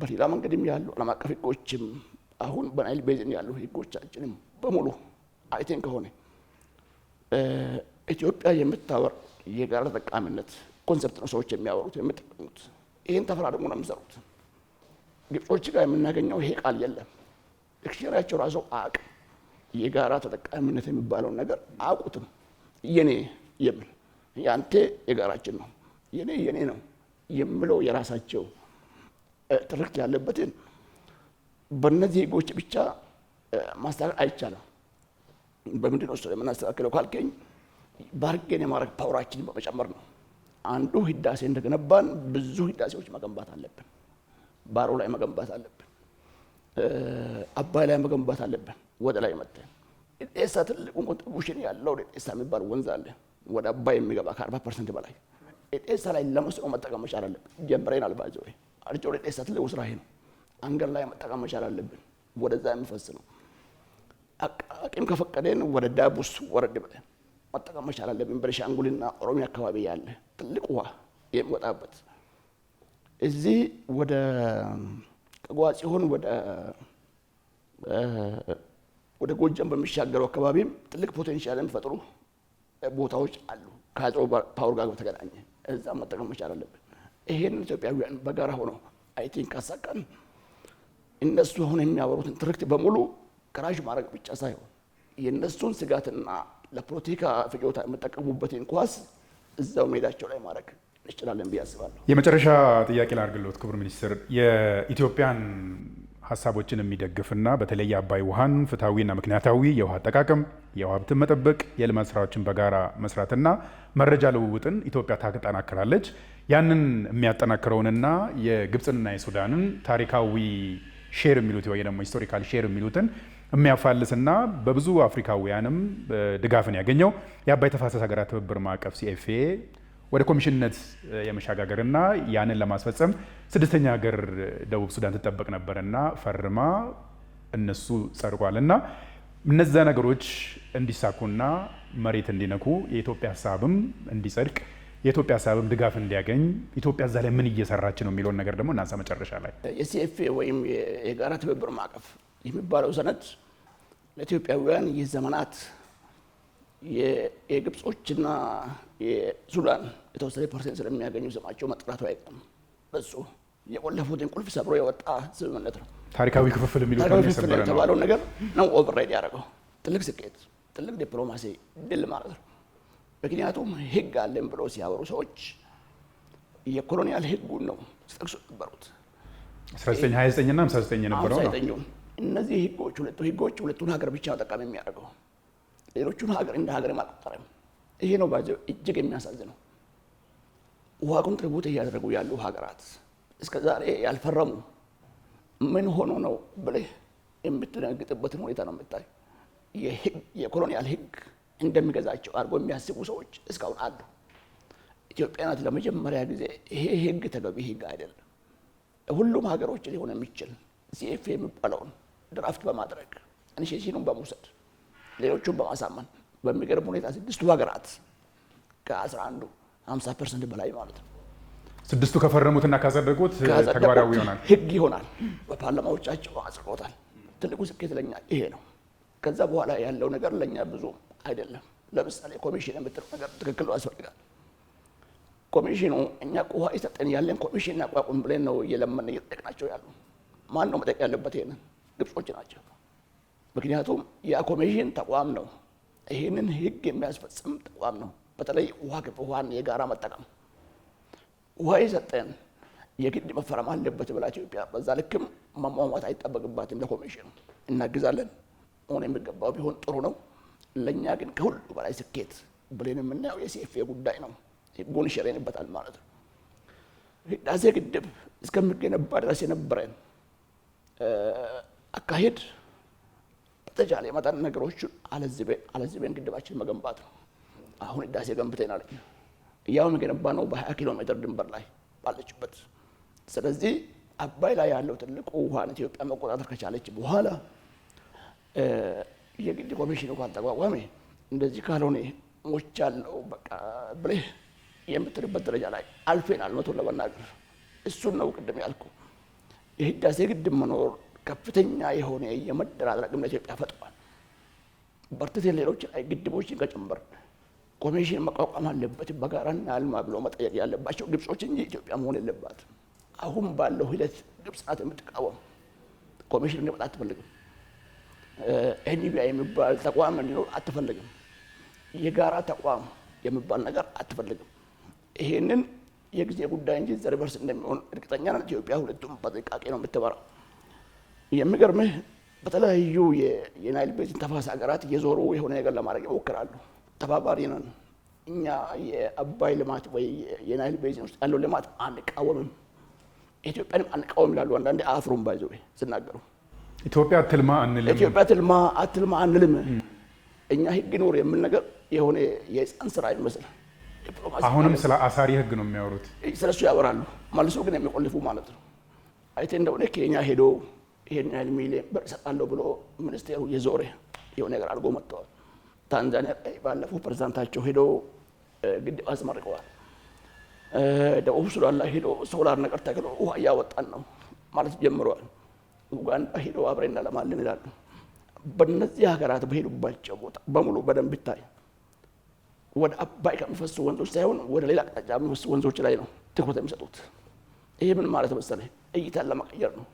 በሌላ መንገድም ያሉ ዓለም አቀፍ ህጎችም አሁን በናይል ቤዝን ያሉ ህጎቻችንም በሙሉ አይቴን ከሆነ ኢትዮጵያ የምታወር የጋራ ተጠቃሚነት ኮንሰፕት ነው ሰዎች የሚያወሩት የሚጠቀሙት። ይህን ተፈራርሞ ነው የሚሰሩት። ግብጾች ጋር የምናገኘው ይሄ ቃል የለም። ዲክሽነሪያቸው ራሱ አያውቅም። የጋራ ተጠቃሚነት የሚባለውን ነገር አያውቁትም። የኔ የሚል ያንተ የጋራችን ነው፣ የኔ ነው የሚለው የራሳቸው ትርክት ያለበትን በእነዚህ ህጎች ብቻ ማስተካከል አይቻልም። በምንድን ነው እሱ የምናስተካክለው ካልከኝ ባርጌን የማድረግ ፓወራችንን በመጨመር ነው። አንዱ ህዳሴ እንደገነባን ብዙ ህዳሴዎች መገንባት አለብን። ባሮ ላይ መገንባት አለብን። አባይ ላይ መገንባት አለብን። ወደ ላይ መጥተን ዴሳ ትልቁን ኮንትሪቢዩሽን ያለው ዴሳ የሚባል ወንዝ አለ ወደ አባይ የሚገባ ከ40% በላይ ዴሳ ላይ ለመስኖ መጠቀም መቻል አለብን። ጀምረን አልባዘው አርጆ ዴሳ ትልቁ ስራ ይሄ ነው። አንገር ላይ መጠቀም መቻል አለብን። ወደዛ የሚፈስ ነው። አቅም ከፈቀደን ወደ ዳቡስ ወረድ ብለን መጠቀም መቻል አለብን። በቤኒሻንጉልና ኦሮሚያ አካባቢ ያለ ትልቅ ውሃ የሚወጣበት እዚህ ወደ ቀጓ ሲሆን ወደ ጎጃም በሚሻገረው አካባቢም ትልቅ ፖቴንሻል የሚፈጥሩ ቦታዎች አሉ። ከአጽሮ ፓወር ጋር በተገናኘ እዛ መጠቀም መቻል አለብን። ይሄንን ኢትዮጵያውያን በጋራ ሆነው አይ ቲንክ ካሳካን እነሱ አሁን የሚያወሩትን ትርክት በሙሉ ክራሽ ማድረግ ብቻ ሳይሆን የእነሱን ስጋትና ለፖለቲካ ፍጆታ የምጠቀሙበትን ኳስ እዛው ሜዳቸው ላይ ማድረግ እንችላለን ብዬ አስባለሁ። የመጨረሻ ጥያቄ ላድርግልዎት ክቡር ሚኒስትር፣ የኢትዮጵያን ሀሳቦችን የሚደግፍና በተለይ የአባይ ውሃን ፍትሐዊና ምክንያታዊ የውሃ አጠቃቀም፣ የውሃ ሀብትን መጠበቅ፣ የልማት ስራዎችን በጋራ መስራትና መረጃ ልውውጥን ኢትዮጵያ ታጠናክራለች። ያንን የሚያጠናክረውንና የግብፅንና የሱዳንን ታሪካዊ ሼር የሚሉት ወይ ደግሞ ሂስቶሪካል ሼር የሚሉትን የሚያፋልስና በብዙ አፍሪካውያንም ድጋፍን ያገኘው የአባይ ተፋሰስ ሀገራት ትብብር ማዕቀፍ ሲኤፍኤ ወደ ኮሚሽንነት የመሸጋገርና ያንን ለማስፈጸም ስድስተኛ ሀገር ደቡብ ሱዳን ትጠበቅ ነበርና ፈርማ እነሱ ጸድቋልና እነዛ ነገሮች እንዲሳኩና መሬት እንዲነኩ የኢትዮጵያ ሀሳብም እንዲጸድቅ የኢትዮጵያ ሀሳብም ድጋፍ እንዲያገኝ ኢትዮጵያ እዛ ላይ ምን እየሰራች ነው የሚለውን ነገር ደግሞ እናንሳ መጨረሻ ላይ። የሲኤፍኤ ወይም የጋራ ትብብር ማዕቀፍ የሚባለው ሰነድ ለኢትዮጵያውያን የዘመናት የግብጾችና የሱዳን የተወሰነ ፐርሰንት ስለሚያገኙ ስማቸው መጥራቱ አይቀርም። በሱ የቆለፉትን ቁልፍ ሰብሮ የወጣ ስምምነት ነው። ታሪካዊ ክፍፍል የሚሉት ነው የተባለው ነገር ነው ኦቨርራይድ ያደረገው። ትልቅ ስኬት፣ ትልቅ ዲፕሎማሲ ድል ማለት ነው። ምክንያቱም ህግ አለን ብለው ሲያወሩ ሰዎች የኮሎኒያል ህጉን ነው ሲጠቅሱ ነበሩት። 1929 እና 59 የነበረው ነው። እነዚህ ህጎች ሁለቱን ሀገር ብቻ ተጠቃሚ የሚያደርገው ሌሎቹን ሀገር እንደ ሀገር ማቆጠረም ይሄ ነው ባጀው እጅግ የሚያሳዝነው። ውሃ ኮንትሪቡት እያደረጉ ያሉ ሀገራት እስከዛሬ ያልፈረሙ ምን ሆኖ ነው ብለህ የምትደነግጥበትን ሁኔታ ነው የምታይ። የኮሎኒያል ህግ እንደሚገዛቸው አድርጎ የሚያስቡ ሰዎች እስካሁን አሉ። ኢትዮጵያ ናት ለመጀመሪያ ጊዜ ይሄ ህግ ተገቢ ህግ አይደለም፣ ሁሉም ሀገሮች ሊሆን የሚችል ሲኤፍኤ የሚባለውን ድራፍት በማድረግ ኢኒሺዬቲቭን በመውሰድ ሌሎቹን በማሳመን በሚገርም ሁኔታ ስድስቱ ሀገራት ከ11 50% በላይ ማለት ነው ስድስቱ ከፈረሙትና ካጸደቁት ተግባራዊ ይሆናል፣ ህግ ይሆናል። በፓርላማዎቻቸው አጽድቀውታል። ትልቁ ስኬት ለኛ ይሄ ነው። ከዛ በኋላ ያለው ነገር ለኛ ብዙ አይደለም። ለምሳሌ ኮሚሽን የምትለው ነገር ትክክል ያስፈልጋል። ኮሚሽኑ እኛ ውሃ ይሰጠን ያለን ኮሚሽን አቋቁም ብለን ነው እየለመን እየጠየቅናቸው ያሉ። ማን ነው መጠየቅ ያለበት? ይሄንን ግብጾች ናቸው። ምክንያቱም ያ ኮሚሽን ተቋም ነው፣ ይሄንን ህግ የሚያስፈጽም ተቋም ነው። በተለይ ውሃን የጋራ መጠቀም ውሃ ይሰጠን የግድ መፈረም አለበት ብላ ኢትዮጵያ በዛ ልክም ማሟሟት አይጠበቅባትም። ለኮሚሽኑ እናግዛለን ሆነ የሚገባው ቢሆን ጥሩ ነው። ለኛ ግን ከሁሉ በላይ ስኬት ብለን የምናየው የሲኤፍኤ ጉዳይ ነው። ህጉን ሸሬንበታል ማለት ነው። ህዳሴ ግድብ እስከሚገነባ ድረስ የነበረን አካሄድ በተቻለ መጠን ነገሮችን አለዝቤን ግድባችን መገንባት ነው። አሁን ህዳሴ ገንብተናል። ያው የገነባ ነው በ20 ኪሎ ሜትር ድንበር ላይ ባለችበት። ስለዚህ አባይ ላይ ያለው ትልቁ ውሃን ኢትዮጵያ መቆጣጠር ከቻለች በኋላ የግድ ኮሚሽኑ ካልተቋቋመ እንደዚህ ካልሆነ ሞቻለሁ በቃ ብለህ የምትልበት ደረጃ ላይ አልፈናል። መቶ ለመናገር እሱን ነው ቅድም ያልኩ። የህዳሴ ግድብ መኖር ከፍተኛ የሆነ የመደራደር አቅም ለኢትዮጵያ ፈጥሯል። በርትተን ሌሎች ላይ ግድቦችን ከጨመር ኮሚሽን መቋቋም አለበት በጋራ እናልማ ብሎ መጠየቅ ያለባቸው ግብጾች እንጂ ኢትዮጵያ መሆን የለባትም። አሁን ባለው ሂደት ግብጽ ናት የምትቃወም። ኮሚሽን እንዲመጣ አትፈልግም። ኤንቢአይ የሚባል ተቋም እንዲኖር አትፈልግም። የጋራ ተቋም የሚባል ነገር አትፈልግም። ይሄንን የጊዜ ጉዳይ እንጂ ዘርበርስ እንደሚሆን እርግጠኛ ነን። ኢትዮጵያ ሁለቱም በጥንቃቄ ነው የምትመራው። የሚገርምህ በተለያዩ የናይል ቤዚን ተፋሰስ ሀገራት እየዞሩ የሆነ ነገር ለማድረግ ይሞክራሉ። ተባባሪ ነን እኛ የአባይ ልማት ወይ የናይል ቤዚን ውስጥ ያለው ልማት አንቃወምም፣ ኢትዮጵያንም አንቃወም ይላሉ። አንዳንዴ አፍሩም ባይዘው ሲናገሩ ኢትዮጵያ አትልማ አንልም፣ ኢትዮጵያ አትልማ አንልም። እኛ ህግ ኖር የምን ነገር የሆነ የህፃን ስራ ይመስል አሁንም ስለ አሳሪ ህግ ነው የሚያወሩት። ስለሱ ያወራሉ መልሶ ግን የሚቆልፉ ማለት ነው። አይቴ እንደሆነ ኬንያ ሄዶ ይሄን ያህል ሚሊዮን ብር እሰጣለሁ ብሎ ሚኒስቴሩ የዞረ የሆነ ነገር አድርጎ መጥተዋል። ታንዛኒያ ላይ ባለፈው ፕሬዝዳንታቸው ሄዶ ግድብ አስመርቀዋል። ደቡብ ሱዳን ላይ ሄዶ ሶላር ነገር ተክሎ ውሃ እያወጣን ነው ማለት ጀምረዋል። ኡጋንዳ ሄዶ አብረን እናለማለን ይላሉ። በእነዚህ ሀገራት በሄዱባቸው ቦታ በሙሉ በደንብ ይታይ ወደ አባይ ከሚፈሱ ወንዞች ሳይሆን ወደ ሌላ አቅጣጫ የሚፈሱ ወንዞች ላይ ነው ትኩረት የሚሰጡት። ይሄ ምን ማለት መሰለህ? እይታን ለመቀየር ነው።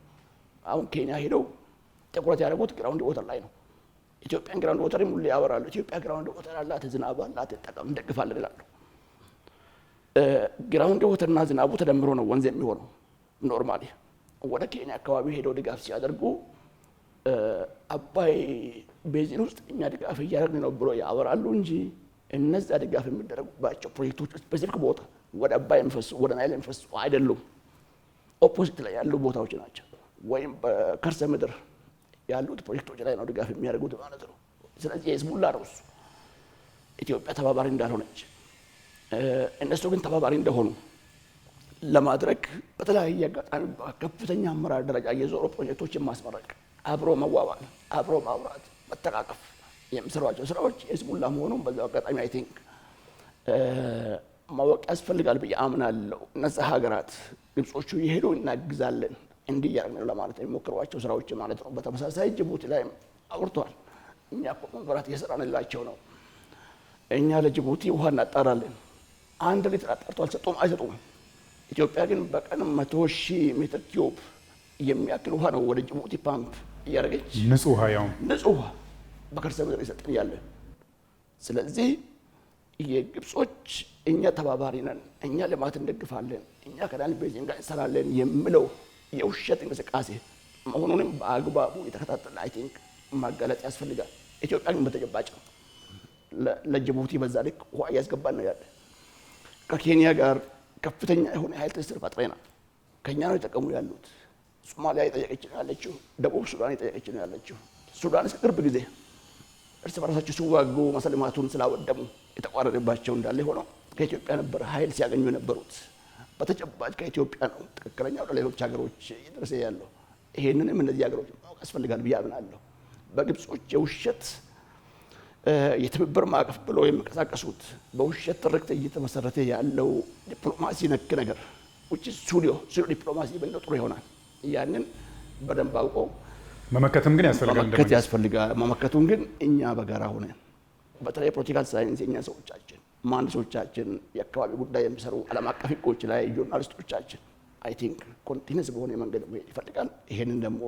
አሁን ኬንያ ሄደው ትኩረት ያደረጉት ግራውንድ ወተር ላይ ነው። ኢትዮጵያን ግራውንድ ወተር ሙሉ ያወራሉ። ኢትዮጵያ ግራውንድ ወተር አላት፣ ዝናብ አላት፣ ተጠቀም እንደግፋለን ይላሉ። ግራውንድ ወተርና ዝናቡ ተደምሮ ነው ወንዝ የሚሆነው። ኖርማሊ ወደ ኬንያ አካባቢ ሄደው ድጋፍ ሲያደርጉ አባይ ቤዚን ውስጥ እኛ ድጋፍ እያደረግን ነው ብሎ ያወራሉ እንጂ እነዛ ድጋፍ የሚደረጉባቸው ፕሮጀክቶች ስፔሲፊክ ቦታ ወደ አባይ የሚፈሱ ወደ ናይል የሚፈሱ አይደሉም። ኦፖዚት ላይ ያሉ ቦታዎች ናቸው። ወይም በከርሰ ምድር ያሉት ፕሮጀክቶች ላይ ነው ድጋፍ የሚያደርጉት ማለት ነው። ስለዚህ የህዝቡላ ነው እሱ። ኢትዮጵያ ተባባሪ እንዳልሆነች እነሱ ግን ተባባሪ እንደሆኑ ለማድረግ በተለያየ አጋጣሚ ከፍተኛ አመራር ደረጃ የዞሮ ፕሮጀክቶችን ማስመረቅ፣ አብሮ መዋዋል፣ አብሮ ማውራት፣ መተቃቀፍ የሚሰሯቸው ስራዎች የህዝቡላ መሆኑን በዛው አጋጣሚ አይ ቲንክ ማወቅ ያስፈልጋል ብዬ አምናለሁ። እነዛ ሀገራት ግብጾቹ የሄዱ እናግዛለን እንዲህ ያደርጋሉ ለማለት የሚሞክሯቸው ስራዎች ማለት ነው። በተመሳሳይ ጅቡቲ ላይ አውርተዋል። እኛ እኮ መብራት እየሰራንላቸው ነው። እኛ ለጅቡቲ ውሃ እናጣራለን። 1 ሊትር አጣርቶ አይሰጡም። ኢትዮጵያ ግን በቀን 100,000 ሜትር ኪዩብ የሚያክል ውሃ ነው ወደ ጅቡቲ ፓምፕ እያደረገች ንጹህ ውሃ ያው ንጹህ ውሃ በከርሰ ምድር እየሰጠን ያለ። ስለዚህ የግብጾች እኛ ተባባሪ ነን፣ እኛ ልማት እንደግፋለን፣ እኛ ከናይል ቤዚን ጋር እንሰራለን የሚለው የውሸት እንቅስቃሴ መሆኑንም በአግባቡ የተከታተለ አይ ቲንክ ማጋለጥ ያስፈልጋል። ኢትዮጵያ ግን በተጨባጭ ለጅቡቲ በዛ ልክ ውሃ እያስገባን ነው ያለ። ከኬንያ ጋር ከፍተኛ የሆነ ኃይል ትስስር ፈጥረናል። ከኛ ነው የተጠቀሙ ያሉት። ሶማሊያ የጠየቀች ነው ያለችው፣ ደቡብ ሱዳን የጠየቀች ነው ያለችው። ሱዳን እስከ ቅርብ ጊዜ እርስ በራሳቸው ሲዋጉ መሰረተ ልማቱን ስላወደሙ የተቋረጠባቸው እንዳለ ሆነው ከኢትዮጵያ ነበር ኃይል ሲያገኙ የነበሩት። በተጨባጭ ከኢትዮጵያ ነው ትክክለኛው ለሌሎች ሀገሮች እየደረሰ ያለው። ይሄንንም እነዚህ ሀገሮች ማወቅ ያስፈልጋል ብዬ አምናለሁ። በግብጾች የውሸት የትብብር ማዕቀፍ ብለው የሚንቀሳቀሱት በውሸት ትርክት እየተመሰረተ ያለው ዲፕሎማሲ ነክ ነገር ውጭ ስቱዲዮ ዲፕሎማሲ ብንለው ጥሩ ይሆናል። ያንን በደንብ አውቆ መመከትም ግን ያስፈልጋል። መመከቱን ግን እኛ በጋራ ሆነን በተለይ ፖለቲካል ሳይንስ የኛ ሰዎቻችን፣ መሀንዲሶቻችን፣ የአካባቢ ጉዳይ የሚሰሩ ዓለም አቀፍ ሕጎች ላይ ጆርናሊስቶቻችን አይ ቲንክ ኮንቲኒስ በሆነ መንገድ መሄድ ይፈልጋል። ይሄንን ደግሞ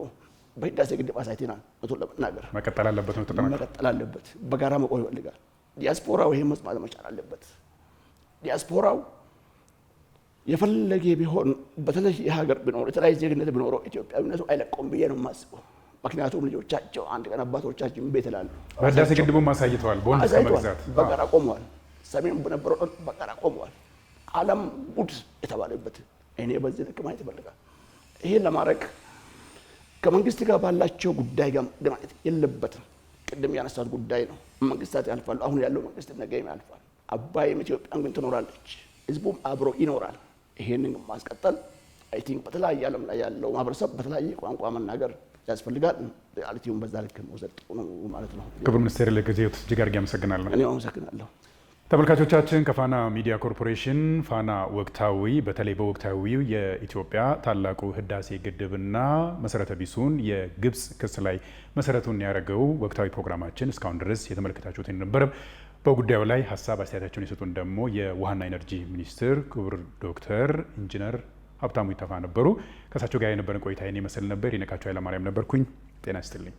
በህዳሴ ግድብ አሳይተናል። መቶ ለመናገር መቀጠል አለበት ነው መቀጠል አለበት። በጋራ መቆም ይፈልጋል። ዲያስፖራው ይሄን መስማት መቻል አለበት። ዲያስፖራው የፈለገ ቢሆን በተለይ የሀገር ቢኖር የተለያየ ዜግነት ቢኖረው ኢትዮጵያዊነቱ አይለቀውም ብዬ ነው የማስበው። ምክንያቱም ልጆቻቸው አንድ ቀን አባቶቻችን ቤት ይላሉ። በህዳሴ ግድቡም አሳይተዋል። ቦንድ እስከመግዛት በጋራ ቆመዋል። ሰሜን በነበረው በጋራ ቆመዋል። ዓለም ጉድ የተባለበት እኔ በዚህ ልክ ማየት ይፈልጋል። ይሄን ለማድረግ ከመንግስት ጋር ባላቸው ጉዳይ ጋር ማየት የለበትም። ቅድም ያነሳት ጉዳይ ነው። መንግስታት ያልፋሉ። አሁን ያለው መንግስት ነገም ያልፋል። አባይም ኢትዮጵያም ግን ትኖራለች። ህዝቡም አብሮ ይኖራል። ይሄንን ማስቀጠል አይ ቲንክ በተለያየ ዓለም ላይ ያለው ማህበረሰብ በተለያየ ቋንቋ መናገር ያስፈልጋል። ሪያሊቲውን በዛ ልክ መውሰድ ጥሩ ነው ማለት ነው። ክቡር ሚኒስትር ለጊዜው እጅግ አድርጌ አመሰግናለሁ። እኔ አመሰግናለሁ። ተመልካቾቻችን ከፋና ሚዲያ ኮርፖሬሽን ፋና ወቅታዊ በተለይ በወቅታዊው የኢትዮጵያ ታላቁ ህዳሴ ግድብና መሰረተ ቢሱን የግብጽ ክስ ላይ መሰረቱን ያደረገው ወቅታዊ ፕሮግራማችን እስካሁን ድረስ የተመለከታችሁት ነበር። በጉዳዩ ላይ ሀሳብ አስተያየታቸውን የሰጡን ደግሞ የውሃና ኢነርጂ ሚኒስትር ክቡር ዶክተር ኢንጂነር ሀብታሙ ይተፋ ነበሩ። ከእሳቸው ጋር የነበረን ቆይታ ይህን ይመስል ነበር። ይነቃቸው ኃይለማርያም ነበርኩኝ። ጤና ይስጥልኝ።